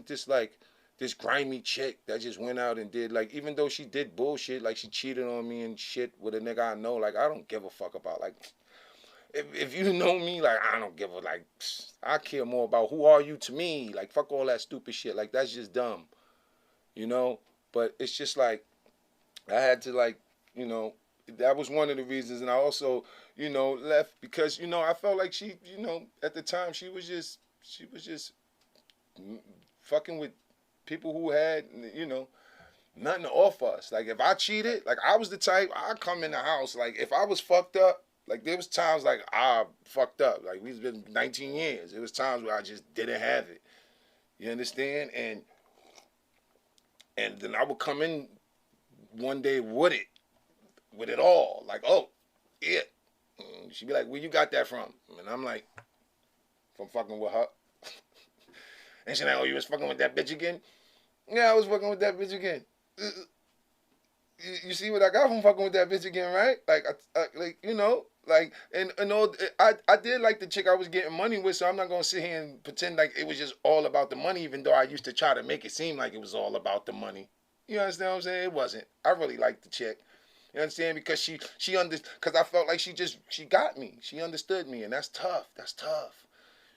this, like, this grimy chick that just went out and did, like, even though she did bullshit, like she cheated on me and shit with a nigga I know, like, I don't give a fuck about, like, if you know me, like, I don't give a, like, I care more about who are you to me. Like, fuck all that stupid shit. Like, that's just dumb. You know? But it's just like, I had to, like, you know, that was one of the reasons. And I also, you know, left because, you know, I felt like she, you know, at the time, she was just fucking with people who had, you know, nothing to offer us. Like, if I cheated, like, I was the type, I'd come in the house, like, if I was fucked up, like, there was times, like, I fucked up. Like, we've been 19 years. There was times where I just didn't have it. You understand? And then I would come in one day with it all. Like, oh, yeah. And she'd be like, where you got that from? And I'm like, from fucking with her. And she's like, oh, you was fucking with that bitch again? Yeah, I was fucking with that bitch again. You see what I got from fucking with that bitch again, right? Like, like, you know, like, and all, I did like the chick I was getting money with, so I'm not going to sit here and pretend like it was just all about the money, even though I used to try to make it seem like it was all about the money. You understand what I'm saying? It wasn't. I really liked the chick. You understand? Because because I felt like she got me. She understood me, and that's tough. That's tough.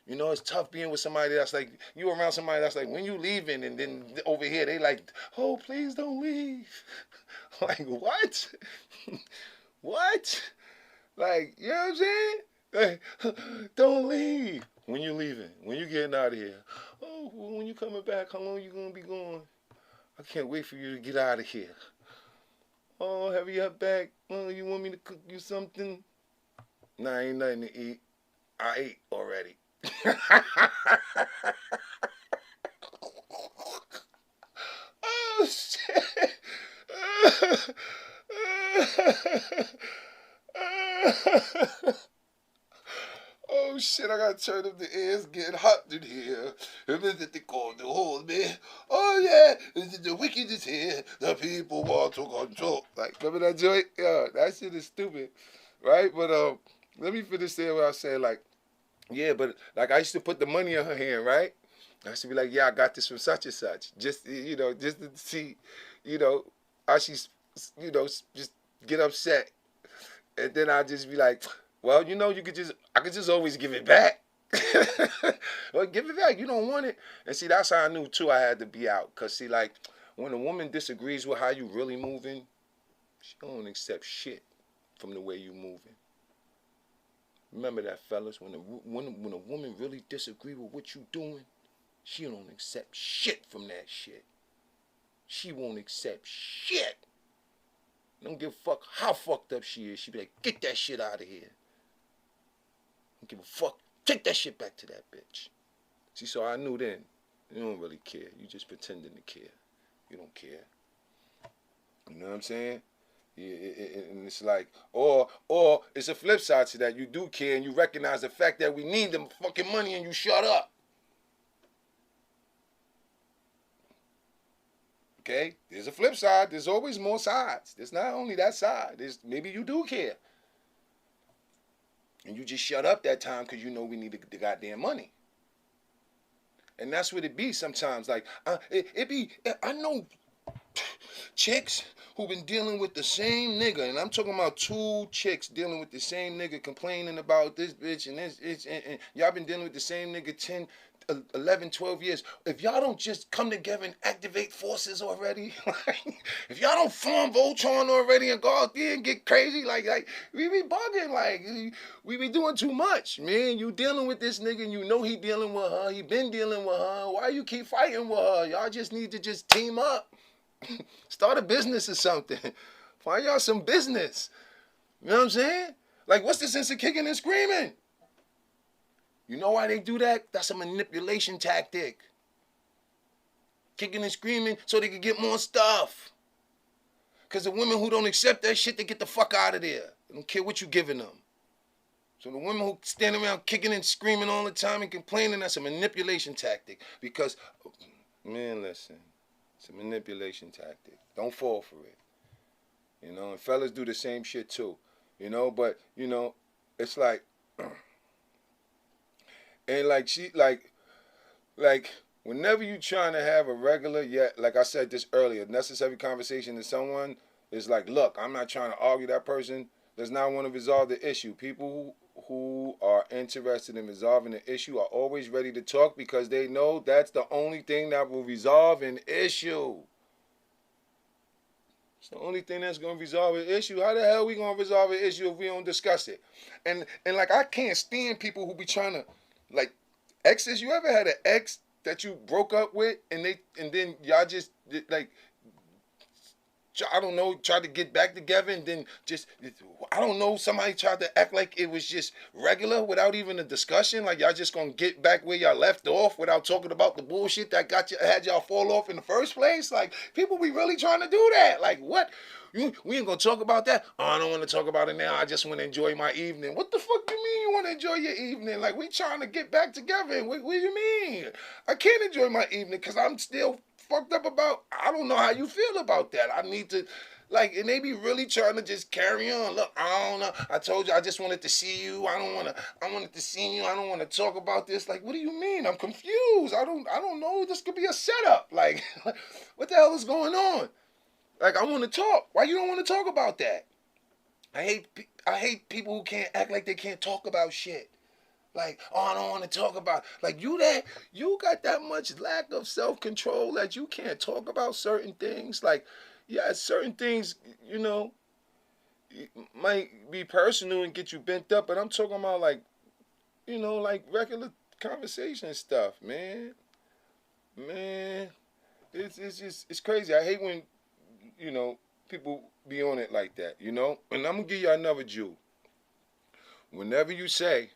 You know, it's tough being with somebody that's like, you around somebody that's like, when you leaving, and then over here, they like, oh, please don't leave. Like, what? What? Like, you know what I'm saying? Like, don't leave. When you leaving? When you getting out of here? Oh, well, when you coming back, how long you gonna be gone? I can't wait for you to get out of here. Oh, hurry up back. Oh, you want me to cook you something? Nah, ain't nothing to eat. I ate already. Oh, shit. Oh shit, I gotta turn up the air. It's getting hot in here. They call the whole man. Oh yeah, the wicked is here. The people want to control. Like, remember that joint? Yeah, that shit is stupid. Right? But let me finish saying what I said. Like, yeah, but like I used to put the money in her hand, right? I used to be like, yeah, I got this from such and such. Just, you know, just to see, you know, how she's, you know, just get upset. And then I'd just be like, well, you know, I could just always give it back. Well, give it back. You don't want it. And see, that's how I knew, too, I had to be out. Because, see, like, when a woman disagrees with how you really moving, she don't accept shit from the way you moving. Remember that, fellas. When a woman really disagree with what you doing, she don't accept shit from that shit. She won't accept shit. Don't give a fuck how fucked up she is. She be like, get that shit out of here. Don't give a fuck. Take that shit back to that bitch. See, so I knew then, you don't really care. You just pretending to care. You don't care. You know what I'm saying? Yeah, and it's like, or it's a flip side to that. You do care and you recognize the fact that we need the fucking money and you shut up. Okay? There's a flip side. There's always more sides. There's not only that side. There's maybe you do care. And you just shut up that time because you know we need the goddamn money. And that's what it be sometimes. Like, I know chicks who been dealing with the same nigga, and I'm talking about 2 chicks dealing with the same nigga, complaining about this bitch and this bitch, and y'all been dealing with the same nigga 10, 11, 12 years. If y'all don't just come together and activate forces already, like, if y'all don't form Voltron already and go out there and get crazy, like we be bugging, like, we be doing too much, man. You dealing with this nigga and you know he dealing with her, he been dealing with her. Why you keep fighting with her? Y'all just need to just team up. Start a business or something. Find y'all some business. You know what I'm saying? Like, what's the sense of kicking and screaming? You know why they do that? That's a manipulation tactic. Kicking and screaming so they can get more stuff. Because the women who don't accept that shit, they get the fuck out of there. They don't care what you giving them. So the women who stand around kicking and screaming all the time and complaining, that's a manipulation tactic. Because, man, listen, it's a manipulation tactic. Don't fall for it. You know, and fellas do the same shit too. You know, but, you know, it's like, and like, whenever you trying to have a regular, like I said this earlier, necessary conversation to someone is like, look, I'm not trying to argue that person does not want to resolve the issue. People who are interested in resolving the issue are always ready to talk because they know that's the only thing that will resolve an issue. It's the only thing that's going to resolve an issue. How the hell are we going to resolve an issue if we don't discuss it? And like, I can't stand people who be trying to, like, exes. You ever had an ex that you broke up with and then y'all just, like, I don't know, tried to get back together and then just, I don't know, somebody tried to act like it was just regular without even a discussion, like y'all just gonna get back where y'all left off without talking about the bullshit that had y'all fall off in the first place? Like, people be really trying to do that. Like, what? We ain't gonna talk about that? Oh, I don't want to talk about it now. I just want to enjoy my evening. What the fuck do you mean you want to enjoy your evening? Like, we trying to get back together. What do you mean? I can't enjoy my evening because I'm still fucked up about, I don't know how you feel about that. I need to, like, and they be really trying to just carry on. Look, I don't know. I told you I just wanted to see you. I wanted to see you. I don't want to talk about this. Like, what do you mean? I'm confused. I don't know. This could be a setup. Like, what the hell is going on? Like, I want to talk. Why you don't want to talk about that? I hate people who can't act like they can't talk about shit. Like, oh, I don't want to talk about, like, you got that much lack of self-control that you can't talk about certain things. Like, yeah, certain things, you know, might be personal and get you bent up, but I'm talking about, like, you know, like regular conversation stuff, man. Man, it's just, it's crazy. I hate when, you know, people be on it like that, you know? And I'm going to give you another Jew. Whenever you say,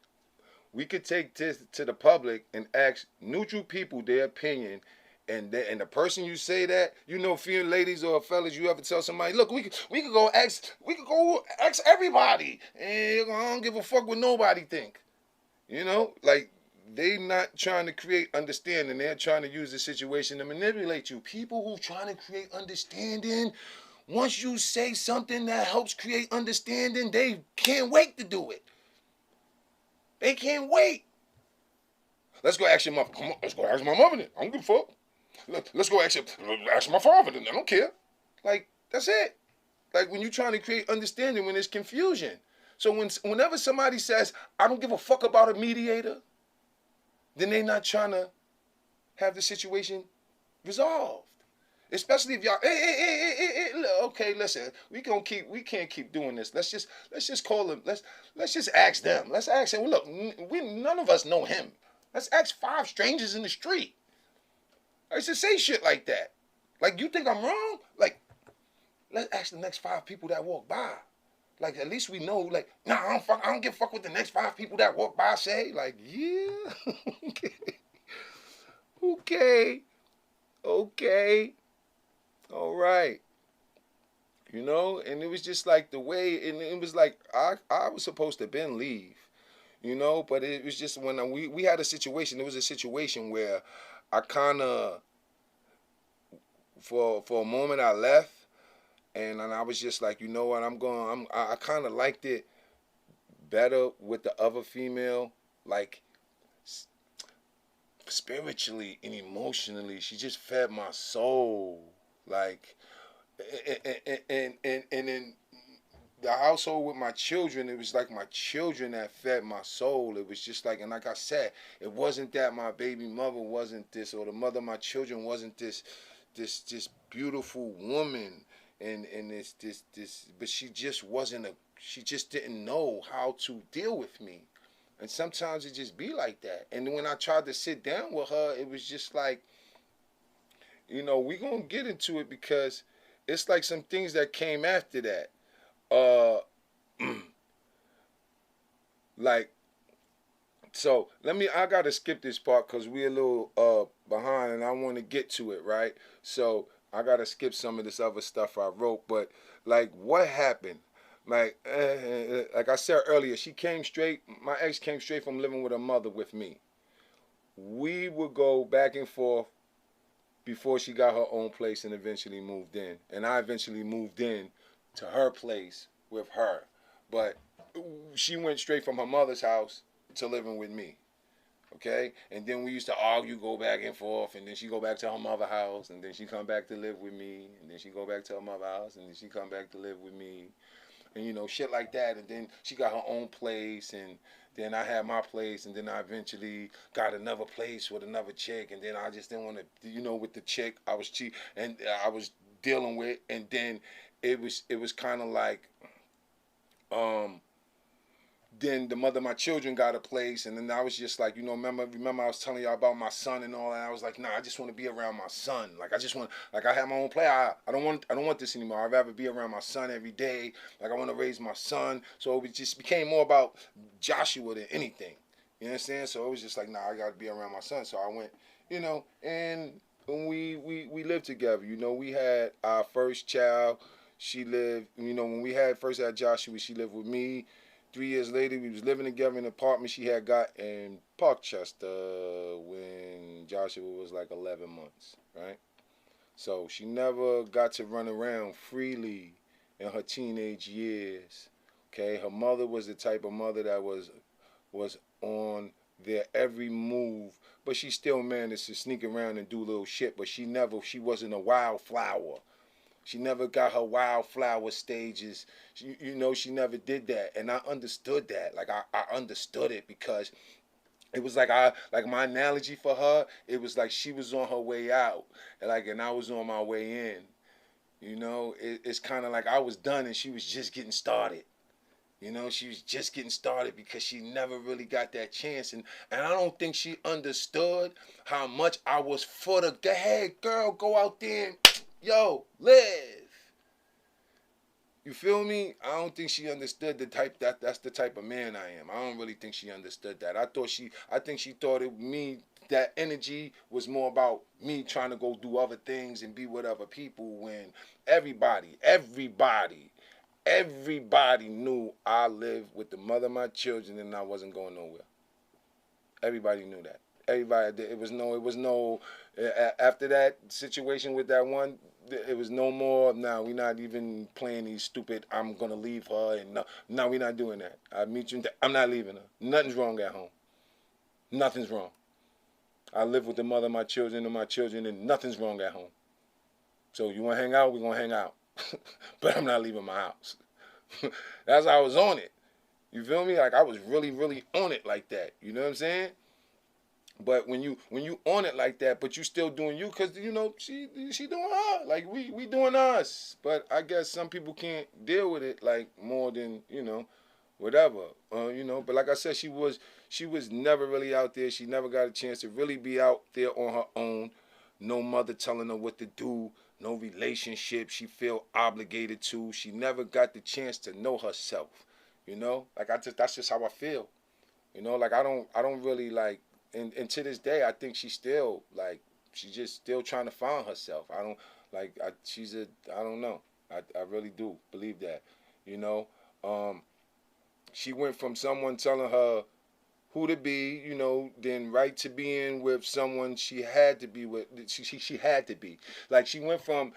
we could take this to the public and ask neutral people their opinion, and the person you say that, you know, few ladies or fellas, you ever tell somebody, look, we could go ask everybody, and I don't give a fuck what nobody think. You know, like, they not trying to create understanding. They're trying to use the situation to manipulate you. People who trying to create understanding, once you say something that helps create understanding, they can't wait to do it. They can't wait. Let's go ask your mother. Come on, let's go ask my mother then. I don't give a fuck. Let's go ask my father then. I don't care. Like, that's it. Like, when you're trying to create understanding, when there's confusion. So whenever somebody says, I don't give a fuck about a mediator, then they're not trying to have the situation resolved. Especially if y'all, okay, listen, we can't keep doing this. Let's just call him. Let's just ask them. Let's ask him. Look, none of us know him. Let's ask 5 strangers in the street. I used to say shit like that. Like, you think I'm wrong? Like, let's ask the next 5 people that walk by. Like, at least we know. Like, nah, I don't give a fuck what the next 5 people that walk by say. Like, yeah, okay. All right. You know, and it was just like the way, and it was like, I was supposed to been leave, you know, but it was just when we had a situation, there was a situation where I kind of, for a moment I left, and I was just like, you know what, I kind of liked it better with the other female, like, spiritually and emotionally, she just fed my soul. Like, and in the household with my children, it was like my children that fed my soul. It was just like, and like I said, it wasn't that my baby mother wasn't this, or the mother of my children wasn't this beautiful woman, and this, but she just wasn't she just didn't know how to deal with me. And sometimes it just be like that. And when I tried to sit down with her, it was just like, you know, we gonna get into it because it's like some things that came after that. Like, so I gotta skip this part because we're a little behind and I want to get to it, right? So I gotta skip some of this other stuff I wrote, but like, what happened? Like I said earlier, my ex came straight from living with her mother with me. We would go back and forth before she got her own place and eventually moved in. And I eventually moved in to her place with her. But she went straight from her mother's house to living with me. Okay? And then we used to argue, go back and forth, and then she go back to her mother's house, and then she come back to live with me, and then she go back to her mother's house, and then she come back to live with me. And you know, shit like that. And then she got her own place, and then I had my place, and then I eventually got another place with another chick, and then I just didn't want to, you know, with the chick I was cheap and I was dealing with, and then it was kind of like, then the mother of my children got a place, and then I was just like, you know, remember I was telling y'all about my son and all that. I was like, nah, I just want to be around my son. Like I just want, like I have my own place. I don't want this anymore. I'd rather be around my son every day. Like I want to raise my son. So it just became more about Joshua than anything. You understand? So it was just like, nah, I got to be around my son. So I went, you know, and we lived together. You know, we had our first child. She lived, you know, when we first had Joshua, she lived with me. 3 years later, we was living together in an apartment she had got in Parkchester when Joshua was like 11 months, right? So she never got to run around freely in her teenage years, okay? Her mother was the type of mother that was on their every move, but she still managed to sneak around and do little shit, but she wasn't a wildflower. She never got her wildflower stages. You know, she never did that. And I understood that. Like, I understood it because it was like my analogy for her, it was like she was on her way out. And I was on my way in. You know, it's kind of like I was done and she was just getting started. You know, she was just getting started because she never really got that chance. And I don't think she understood how much I was for the, go ahead, girl, go out there and, yo, live. You feel me? I don't think she understood that's the type of man I am. I don't really think she understood that. I think she thought that energy was more about me trying to go do other things and be with other people when everybody knew I lived with the mother of my children and I wasn't going nowhere. Everybody knew that. Everybody, it was no, after that situation with that one, it was no more, nah, we're not even playing these stupid, I'm going to leave her, and no, we're not doing that. I meet you, I'm not leaving her. Nothing's wrong at home. Nothing's wrong. I live with the mother of my children and nothing's wrong at home. So you want to hang out, we're going to hang out. But I'm not leaving my house. That's how I was on it. You feel me? Like I was really, really on it like that. You know what I'm saying? But when you on it like that, but you still doing you, cause you know she doing her, like we doing us. But I guess some people can't deal with it like more than whatever. You know. But like I said, she was never really out there. She never got a chance to really be out there on her own. No mother telling her what to do. No relationship she feel obligated to. She never got the chance to know herself. You know, like that's just how I feel. You know, like I don't really like. And to this day, I think she's still she's just still trying to find herself. I don't I don't know. I really do believe that. You know, she went from someone telling her who to be, you know, then right to being with someone she had to be with. She had to be. Like she went from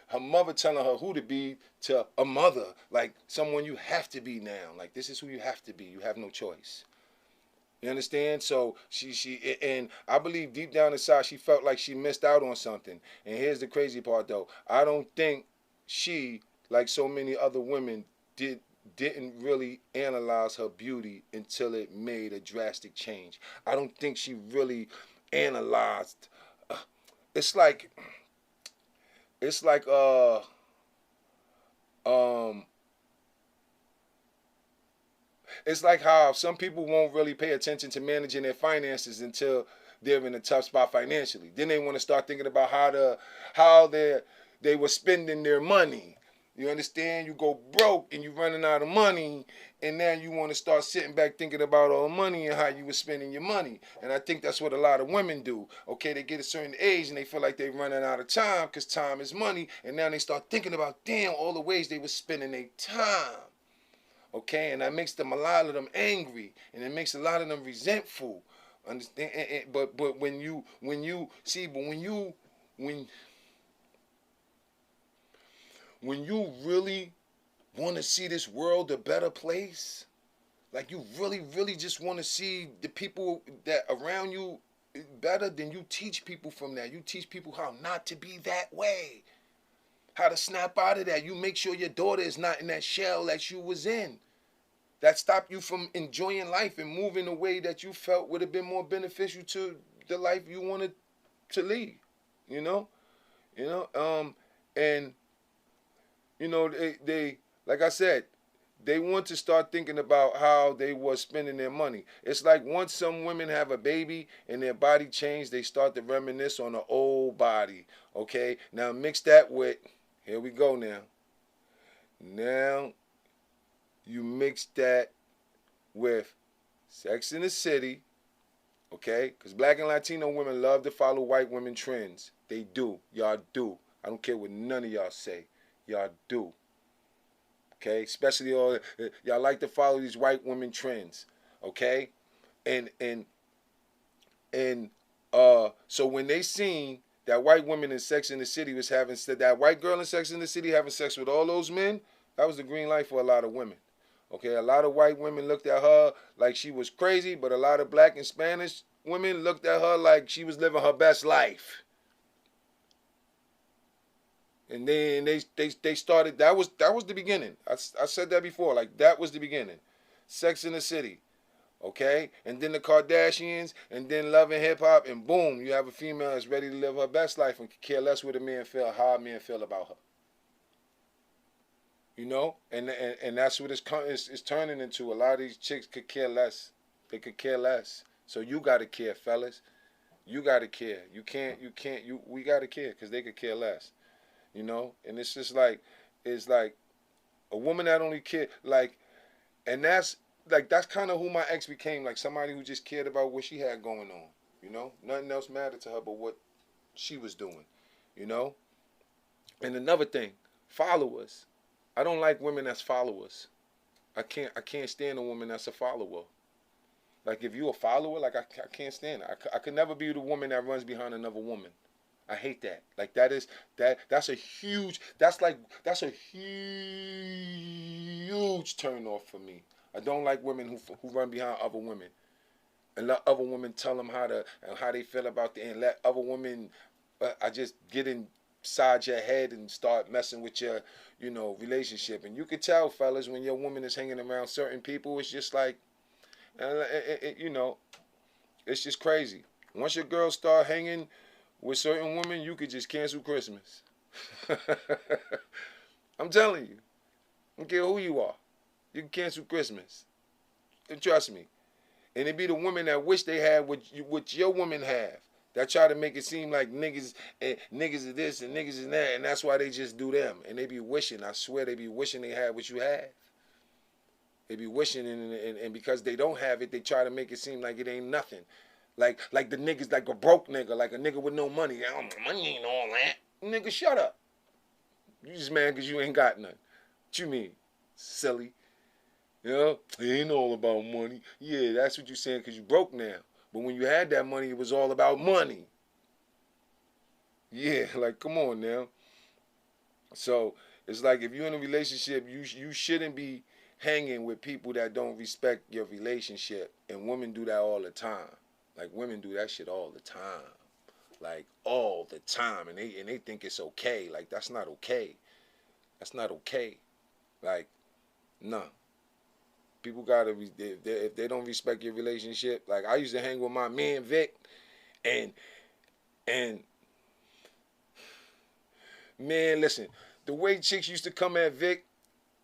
her mother telling her who to be to a mother, like someone you have to be now. Like this is who you have to be. You have no choice. You understand? So and I believe deep down inside she felt like she missed out on something. And here's the crazy part though. I don't think she, like so many other women, didn't really analyze her beauty until it made a drastic change. I don't think she really analyzed. It's like it's like how some people won't really pay attention to managing their finances until they're in a tough spot financially. Then they want to start thinking about how they were spending their money. You understand? You go broke and you running out of money, and now you want to start sitting back thinking about all the money and how you were spending your money. And I think that's what a lot of women do. Okay, they get a certain age and they feel like they're running out of time because time is money, and now they start thinking about, damn, all the ways they were spending their time. Okay, and that makes them, a lot of them, angry, and it makes a lot of them resentful. Understand? But when you really want to see this world a better place, like you really, really just want to see the people that around you better, then you teach people from that. You teach people how not to be that way, how to snap out of that. You make sure your daughter is not in that shell that you was in, that stopped you from enjoying life and moving the way that you felt would have been more beneficial to the life you wanted to lead. And they like I said, they want to start thinking about how they was spending their money. It's like once some women have a baby and their body changed, they start to reminisce on the old body. Okay, now mix that with, here we go now. Now you mix that with Sex in the City, okay? Because black and Latino women love to follow white women trends. They do. Y'all do. I don't care what none of y'all say. Y'all do. Okay? Especially y'all like to follow these white women trends. Okay? And so when they seen that white woman in Sex in the City was having, that white girl in Sex in the City having sex with all those men, that was the green light for a lot of women. Okay, a lot of white women looked at her like she was crazy, but a lot of black and Spanish women looked at her like she was living her best life. And then they started, that was the beginning. I said that before, like that was the beginning. Sex in the City, okay? And then the Kardashians, and then Love and Hip Hop, and boom, you have a female that's ready to live her best life and care less what a man feel, how a man feel about her. And that's what it's turning into. A lot of these chicks could care less. They could care less. So you gotta care, fellas. You gotta care. We gotta care because they could care less. And it's just like, it's like a woman that only care, like, and that's kind of who my ex became, like somebody who just cared about what she had going on. Nothing else mattered to her but what she was doing. And another thing, followers. I don't like women that's followers. I can't stand a woman that's a follower. Like if you a follower, like I can't stand it. I could never be the woman that runs behind another woman. I hate that. Like that's a huge turn off for me. I don't like women who run behind other women and let other women tell them how they feel about it, and let other women I just get inside your head and start messing with your relationship. And you could tell, fellas, when your woman is hanging around certain people, it's just like it's just crazy. Once your girls start hanging with certain women, you could just cancel Christmas. I'm telling you. I don't care who you are. You can cancel Christmas. And trust me. And it be the women that wish they had what your women have. That try to make it seem like niggas are this and niggas is that, and that's why they just do them. And they be wishing, I swear they be wishing they had what you have. They be wishing, and because they don't have it, they try to make it seem like it ain't nothing. Like the niggas, like a broke nigga, like a nigga with no money. Oh, money ain't all that. Nigga, shut up. You just mad because you ain't got none. What you mean? Silly. It ain't all about money. Yeah, that's what you saying because you broke now. But when you had that money, it was all about money. Yeah, like, come on now. So, it's like if you're in a relationship, you shouldn't be hanging with people that don't respect your relationship. And women do that all the time. Like, women do that shit all the time. Like, all the time. And they think it's okay. Like, that's not okay. That's not okay. Like, no. People gotta, if they don't respect your relationship, like I used to hang with my man Vic, and man, listen, the way chicks used to come at Vic,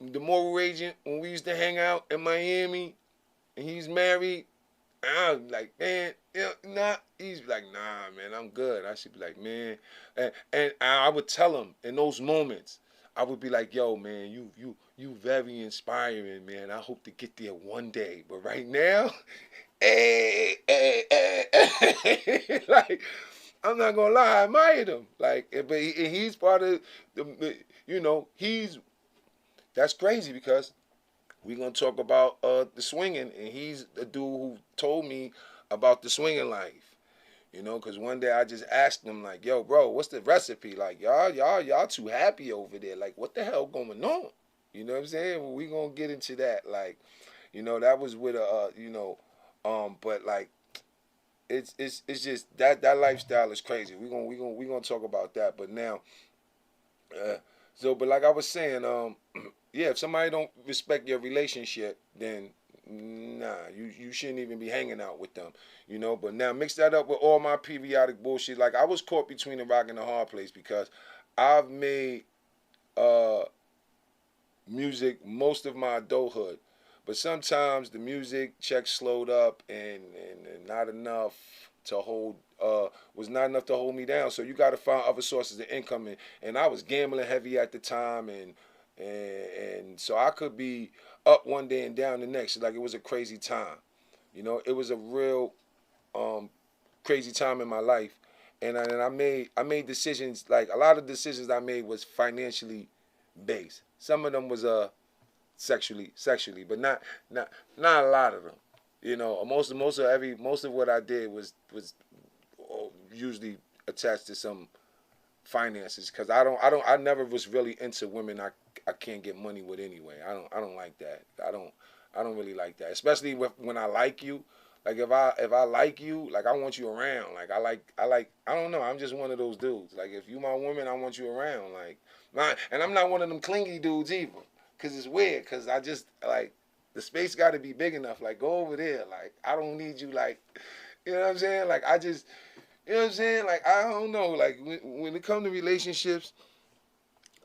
the moral agent, when we used to hang out in Miami, and he's married, And I was like, man, nah. He's like, nah, man, I'm good. I should be like, man. And I would tell him in those moments, I would be like, yo, man, you very inspiring, man. I hope to get there one day. But right now, hey, like, I'm not gonna lie, I admired him. Like, but he's part of that's crazy because we're gonna talk about the swinging, and he's the dude who told me about the swinging life. Because one day I just asked him like, "Yo, bro, what's the recipe? Like, y'all too happy over there. Like, what the hell going on?" You know what I'm saying? Well, we gonna get into that. Like, that was with but like, it's just that lifestyle is crazy. We gonna talk about that. But now, but like I was saying, yeah, if somebody don't respect your relationship, then nah, you shouldn't even be hanging out with them, But now mix that up with all my periodic bullshit. Like I was caught between the rock and the hard place because I've made music most of my adulthood, but sometimes the music check slowed up and not enough to hold was not enough to hold me down. So you got to find other sources of income, and I was gambling heavy at the time, and so I could be up one day and down the next. Like it was a crazy time, It was a real crazy time in my life, and I made decisions. Like a lot of decisions I made was financially based. Some of them was sexually, but not a lot of them. Most of what I did was usually attached to some finances, because I never was really into women I can't get money with anyway. I don't like that. I don't really like that, especially when I like you. Like if I like you, like I want you around. Like I don't know. I'm just one of those dudes. Like if you my woman, I want you around. And I'm not one of them clingy dudes either, cause it's weird. Cause I just like the space got to be big enough. Like go over there. Like I don't need you. Like you know what I'm saying. Like I just you know what I'm saying. Like I don't know. Like when it comes to relationships,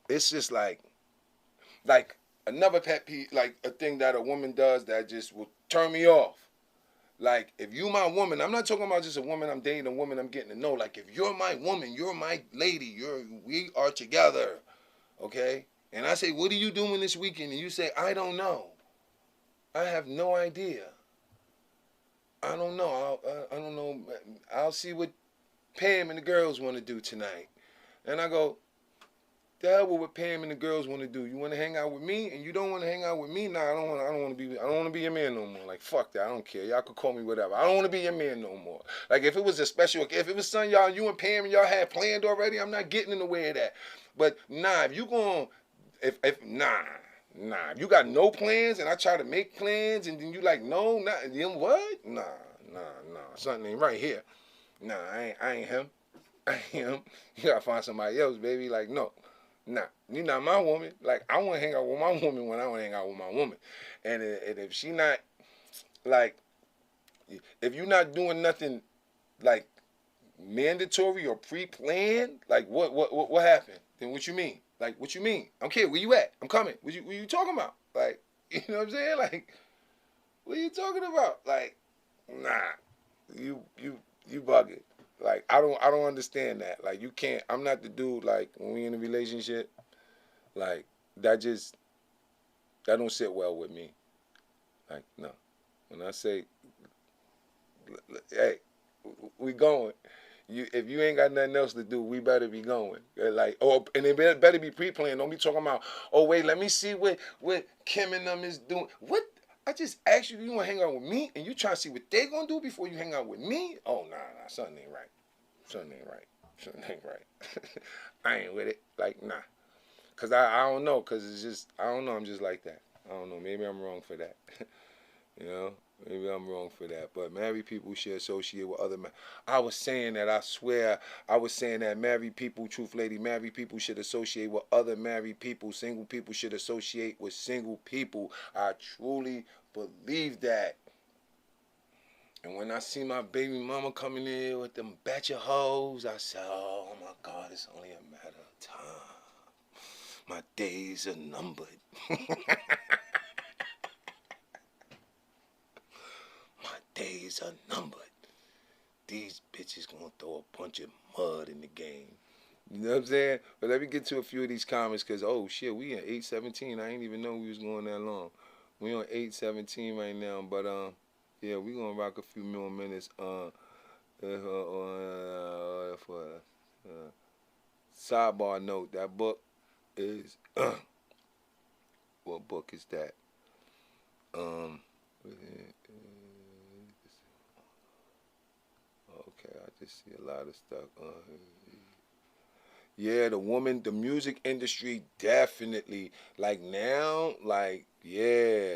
it's just like another pet peeve, like a thing that a woman does that just will turn me off. Like, if you my woman, I'm not talking about just a woman I'm dating, a woman I'm getting to know. Like, if you're my woman, you're my lady, we are together, okay? And I say, what are you doing this weekend? And you say, I don't know. I have no idea. I don't know. I don't know. I'll see what Pam and the girls want to do tonight. And I go, the hell with what Pam and the girls want to do. You want to hang out with me, and you don't want to hang out with me. Nah, I don't want to be your man no more. Like fuck that. I don't care. Y'all could call me whatever. I don't want to be your man no more. Like if it was if it was something you and Pam and y'all had planned already, I'm not getting in the way of that. But nah, if you if you got no plans, and I try to make plans, and then you like no, not what? Nah, something ain't right here. Nah, I ain't him. I ain't him. You gotta find somebody else, baby. Like no. Nah, you're not my woman. Like, I want to hang out with my woman when I want to hang out with my woman. And if she not, like, if you're not doing nothing, like, mandatory or pre-planned, like, what happened? Then what you mean? Like, what you mean? I don't care. Where you at? I'm coming. What you talking about? Like, you know what I'm saying? Like, what are you talking about? Like, nah, you bugging. Like I don't understand that. Like you can't. I'm not the dude. Like when we in a relationship, like that don't sit well with me. Like no. When I say, hey, we going. If you ain't got nothing else to do, we better be going. Like and it better be pre-planned. Don't be talking about. Oh wait, let me see what Kim and them is doing. What? I just asked you want to hang out with me, and you trying to see what they gonna do before you hang out with me? Oh, nah, something ain't right. Something ain't right. I ain't with it. Like, nah. Because I don't know, because it's just, I don't know, I'm just like that. I don't know, maybe I'm wrong for that. Maybe I'm wrong for that. But married people should associate with other men. I was saying that, I swear, I was saying that married people, truth lady, married people should associate with other married people. Single people should associate with single people. I truly believe that. And when I see my baby mama coming in with them batch of hoes, I said, oh my God, it's only a matter of time. My days are numbered. My days days are numbered. These bitches gonna throw a bunch of mud in the game. You know what I'm saying? But let me get to a few of these comments, because, oh, shit, we in 8:17. I ain't even know we was going that long. We on 8:17 right now, but, yeah, we gonna rock a few more minutes. For sidebar note, that book is, what book is that? Okay, I just see a lot of stuff. Yeah, the music industry definitely, like now, like, yeah,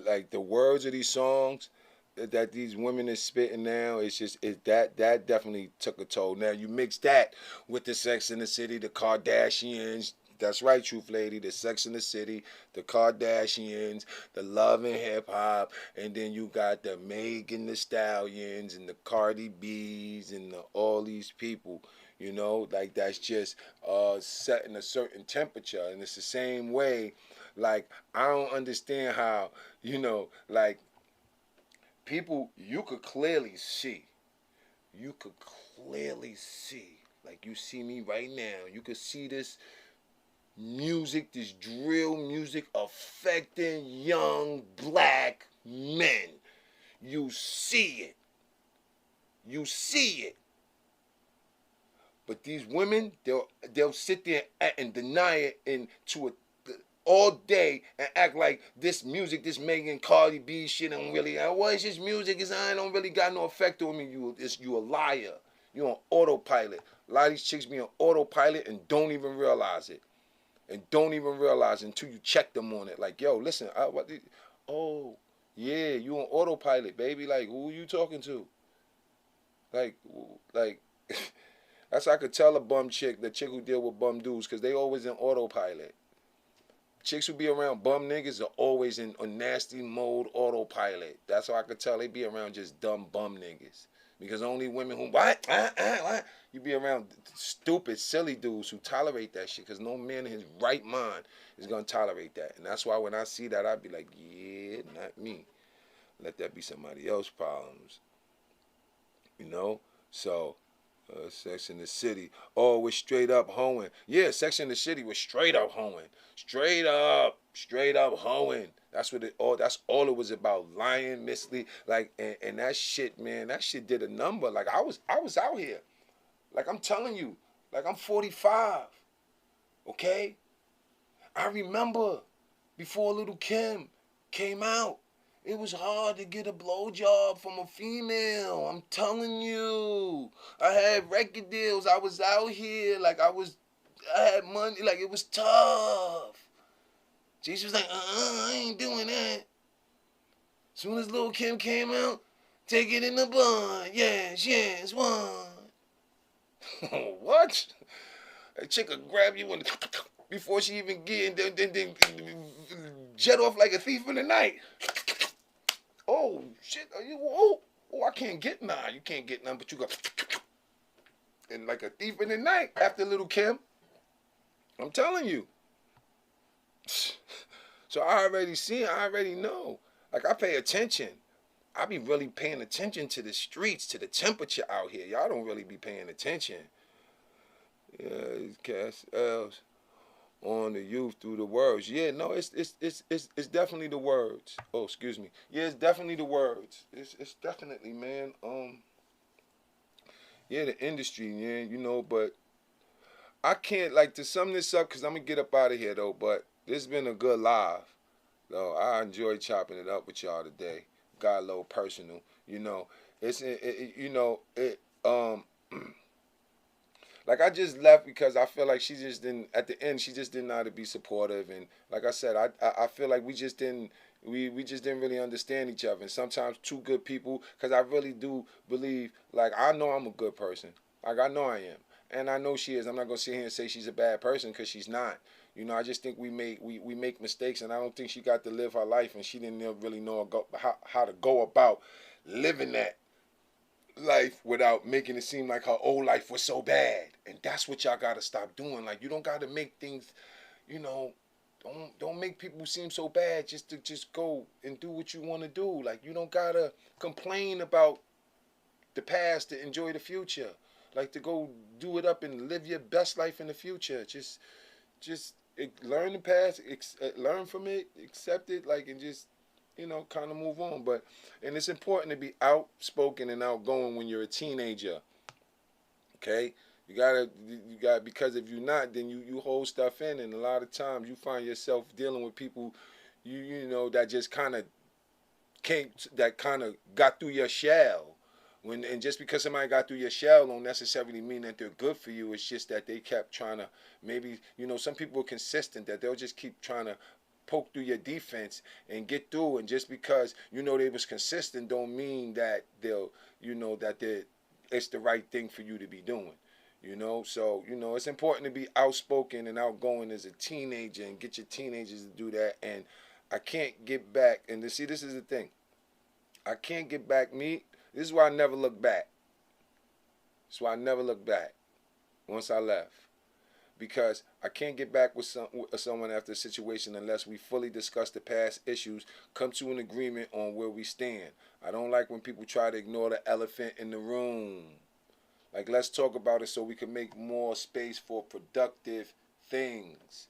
like the words of these songs that these women is spitting now, it's just, that definitely took a toll. Now you mix that with the Sex in the City, the Kardashians. That's right, Truth Lady. The Sex in the City, the Kardashians, the Love and Hip Hop, and then you got the Megan Thee Stallions and the Cardi B's and all these people. You know, like that's just setting a certain temperature, and it's the same way. Like, I don't understand how, you know, like, people, you could clearly see. Like, you see me right now. You could see this music, this drill music affecting young black men. You see it. But these women, they'll sit there and deny it all day and act like this music, this Megan Cardi B shit, don't really. Well, it's just music. I don't really got no effect on me. You a liar. You on autopilot. A lot of these chicks be on autopilot and don't even realize it. Until you check them on it. Like, yo, listen, oh, yeah, you on autopilot, baby. Like, who you talking to? Like. That's how I could tell a bum chick, the chick who deal with bum dudes, because they always in autopilot. Chicks who be around bum niggas are always in a nasty mode autopilot. That's how I could tell they be around just dumb bum niggas. Because only women who, what? You be around stupid, silly dudes who tolerate that shit, because no man in his right mind is going to tolerate that. And that's why when I see that, I be like, yeah, not me. Let that be somebody else's problems. You know? So, Sex in the City. Oh, we're straight up hoeing. Yeah, Sex in the City was straight up hoeing. Straight up hoeing. That's all it was about. Lying, misleading, like, and that shit, man, that shit did a number. Like, I was out here. Like, I'm telling you, like, I'm 45. Okay? I remember before Little Kim came out, it was hard to get a blowjob from a female. I'm telling you. I had record deals. I was out here. Like, I had money. Like, it was tough. Jesus was like, I ain't doing that. Soon as Lil' Kim came out, take it in the bun. Yes, one. What? A chick will grab you and before she even get in, then jet off like a thief in the night. Oh, shit. Oh, I can't get none. You can't get none, but you go and like a thief in the night after Little Kim. I'm telling you. So I already know. Like, I pay attention. I be really paying attention to the streets, to the temperature out here. Y'all don't really be paying attention. Yeah, these cast L's on the youth through the words. Yeah, no, it's definitely the words. Oh, excuse me. Yeah, it's definitely the words. It's definitely, man. Yeah, the industry, yeah, you know, but I can't, like, to sum this up, because I'm going to get up out of here, though, but this has been a good live. Though I enjoyed chopping it up with y'all today. Got a little personal, you know. Like, I just left because I feel like she just didn't, at the end, she just didn't know how to be supportive. And like I said, I feel like we just didn't really understand each other. And sometimes two good people, because I really do believe, like, I know I'm a good person. Like, I know I am. And I know she is. I'm not going to sit here and say she's a bad person, because she's not. You know, I just think we make mistakes, and I don't think she got to live her life, and she didn't really know how to go about living that life without making it seem like her old life was so bad. And that's what y'all got to stop doing. Like, you don't got to make things, you know, don't make people seem so bad just to just go and do what you want to do. Like, you don't gotta complain about the past to enjoy the future. Like, to go do it up and live your best life in the future. Just learn the past, learn from it, accept it, like, and just, kind of move on. And it's important to be outspoken and outgoing when you're a teenager. Okay? You gotta, because if you're not, then you hold stuff in, and a lot of times you find yourself dealing with people, that just kind of got through your shell. And just because somebody got through your shell don't necessarily mean that they're good for you. It's just that they kept trying to, maybe, some people are consistent, that they'll just keep trying to poke through your defense and get through. And just because they was consistent don't mean that they'll, it's the right thing for you to be doing. So, it's important to be outspoken and outgoing as a teenager and get your teenagers to do that. And I can't get back, and this is the thing. I can't get back me. This is why I never look back. This is why I never look back once I left. Because I can't get back with someone after a situation unless we fully discuss the past issues, come to an agreement on where we stand. I don't like when people try to ignore the elephant in the room. Like, let's talk about it so we can make more space for productive things.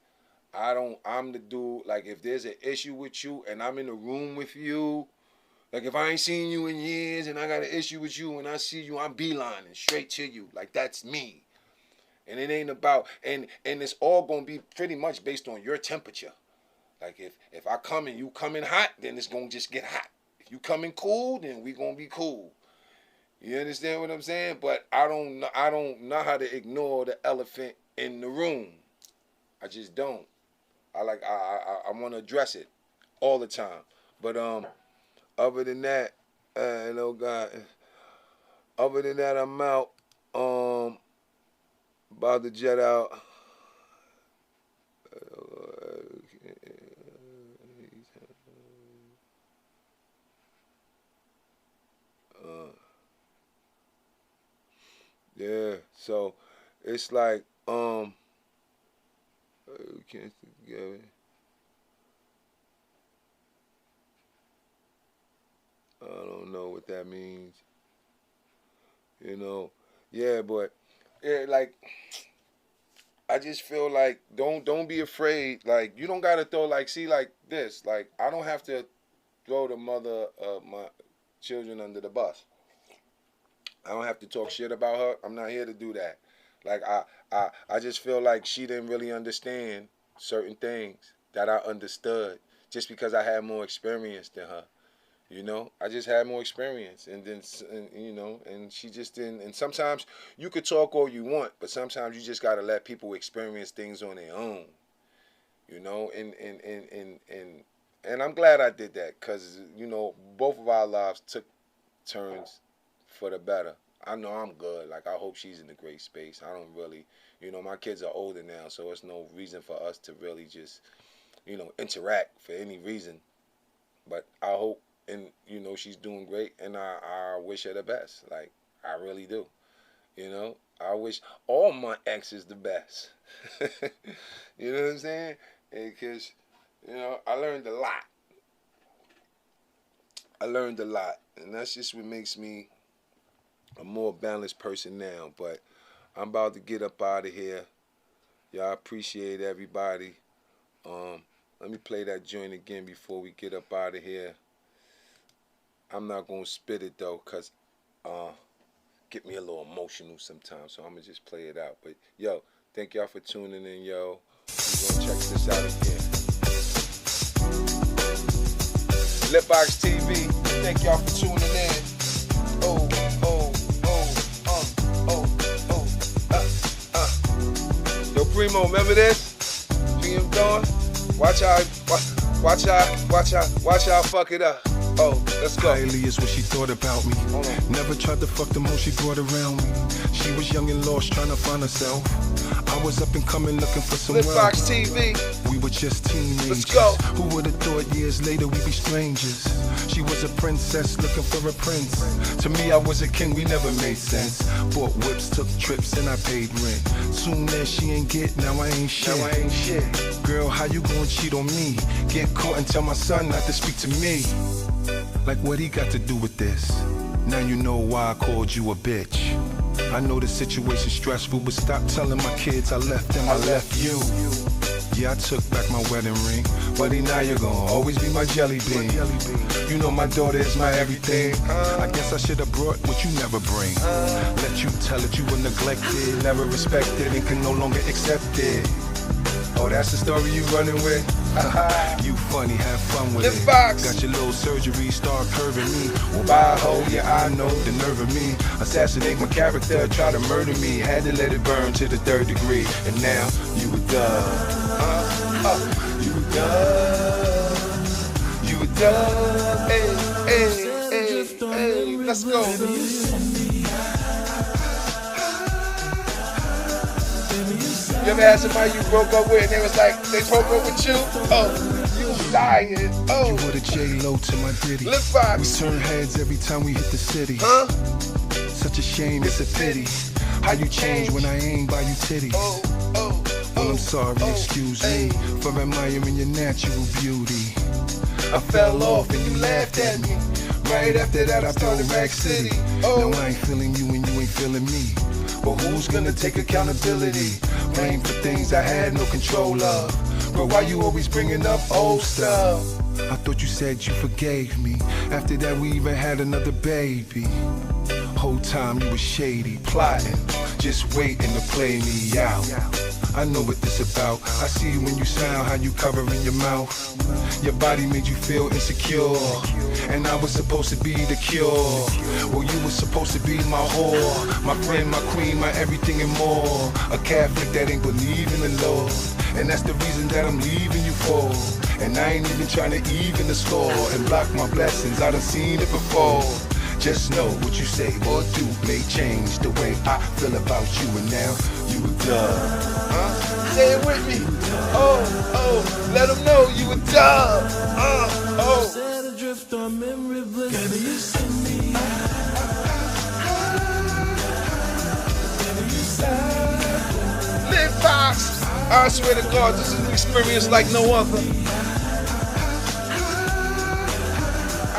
I'm the dude, like, if there's an issue with you and I'm in the room with you, like, if I ain't seen you in years and I got an issue with you and I see you, I'm beelining straight to you. Like, that's me. And it ain't about, and it's all going to be pretty much based on your temperature. Like, if I come and you come in hot, then it's going to just get hot. If you come in cool, then we going to be cool. You understand what I'm saying? But I don't know how to ignore the elephant in the room. I just don't. I want to address it all the time. But other than that, God. Other than that, I'm out. About to jet out. Yeah, so it's like we can't together. I don't know what that means. Yeah, but yeah, like, I just feel like don't be afraid. Like, you don't gotta throw, like, see, like this. Like, I don't have to throw the mother of my children under the bus. I don't have to talk shit about her. I'm not here to do that. Like, I just feel like she didn't really understand certain things that I understood just because I had more experience than her. I just had more experience, and then, and she just didn't. And sometimes you could talk all you want, but sometimes you just gotta let people experience things on their own. And I'm glad I did that, cause both of our lives took turns for the better. I know I'm good. Like, I hope she's in a great space. I don't really, my kids are older now, so it's no reason for us to really just, interact for any reason. But I hope, and she's doing great, and I wish her the best. Like, I really do. I wish all my exes the best. You know what I'm saying? Because I learned a lot. And that's just what makes me a more balanced person now. But I'm about to get up out of here. Y'all, appreciate everybody. Let me play that joint again before we get up out of here. I'm not going to spit it, though, because get me a little emotional sometimes, so I'm going to just play it out. But, yo, thank y'all for tuning in, yo. We're going to check this out again. LitBoxTV, thank y'all for tuning in. Yo, Primo, remember this? PM Dawn? Watch out, fuck it up. Oh, let's go. Highly is what she thought about me. Never tried to fuck them hoes she brought around me. She was young and lost, trying to find herself. I was up and coming, looking for some LitBoxTV. We were just teenagers. Let's go. Who would have thought years later we'd be strangers? She was a princess looking for a prince. To me, I was a king, we never made sense. Bought whips, took trips, and I paid rent. Soon as she ain't get, now I ain't shit. Girl, how you gonna cheat on me? Get caught and tell my son not to speak to me. Like what he got to do with this? Now you know why I called you a bitch. I know the situation's stressful, but stop telling my kids I left them, I left you. Yeah, I took back my wedding ring, buddy, now you're gonna always be my jelly bean. You know my daughter is my everything. I guess I should have brought what you never bring. Let you tell it you were neglected, never respected, and can no longer accept it. Oh, that's the story you running with? You funny, have fun with it. Got your little surgery, start curving me. Well, by a hoe, yeah, I know the nerve of me. Assassinate my character, try to murder me. Had to let it burn to the 3rd degree. And now, you a dub. You a dub. You a dub. Hey, let's go. You ever had somebody you broke up with and they was like, they broke up with you? Oh, you lying. Oh. You were the J-Lo to my Diddy. LitBox. We turn heads every time we hit the city. Huh? Such a shame, it's a pity. How you change when I ain't by you titties? Well, I'm sorry, excuse me for admiring your natural beauty. I fell off and you laughed at me. Right after that, I built Rack City. Now I ain't feeling you and you ain't feeling me. But who's gonna take accountability? Blame for things I had no control of. But why you always bringing up old stuff? I thought you said you forgave me. After that we even had another baby. Whole time you was shady, plotting, just waiting to play me out. I know what this about. I see when you smile, how you covering your mouth. Your body made you feel insecure, and I was supposed to be the cure. Well, you were supposed to be my whore, my friend, my queen, my everything and more. A Catholic that ain't believe in the Lord, and that's the reason that I'm leaving you for. And I ain't even trying to even the score and block my blessings, I done seen it before. Just know what you say or do may change the way I feel about you, and now you a dub. Say it with me. Oh, let them know you a dub. Set adrift on memory bliss. Baby, you send me. LitBox. I swear to God, this is an experience like no other.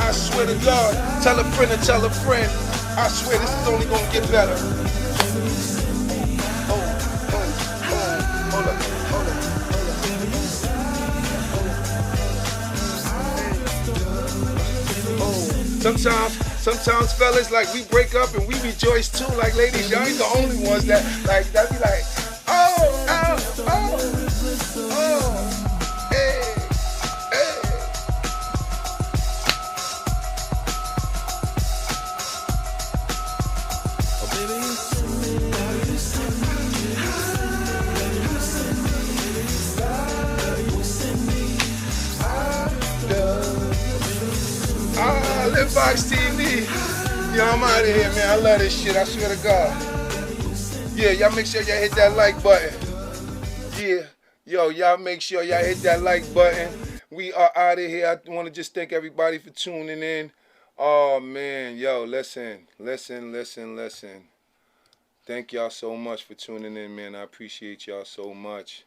I swear to God, tell a friend and tell a friend. I swear this is only gonna get better. Hold up. Sometimes fellas, like, we break up and we rejoice too. Like, ladies, y'all ain't the only ones that be like, hey. LitBoxTV. Yo, I'm out of here, man. I love this shit. I swear to God. Yeah, y'all make sure y'all hit that like button. Yeah. Yo, y'all make sure y'all hit that like button. We are out of here. I want to just thank everybody for tuning in. Oh, man. Yo, listen. Thank y'all so much for tuning in, man. I appreciate y'all so much.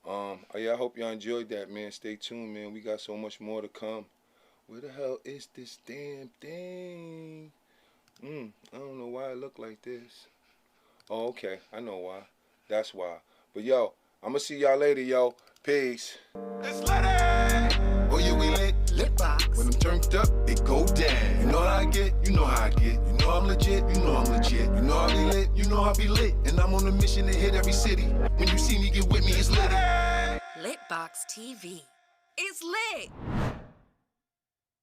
Yeah, I hope y'all enjoyed that, man. Stay tuned, man. We got so much more to come. Where the hell is this damn thing? I don't know why it look like this. Oh, okay. I know why. That's why. But, yo, I'm going to see y'all later, yo. Peace. It's lit. Oh, yeah, we lit. LitBox. When I'm turned up, it go down. You know how I get, you know how I get. You know I'm legit, you know I'm legit. You know I be lit, you know I be lit. And I'm on a mission to hit every city. When you see me, get with me, it's lit. LitBoxTV. It's lit.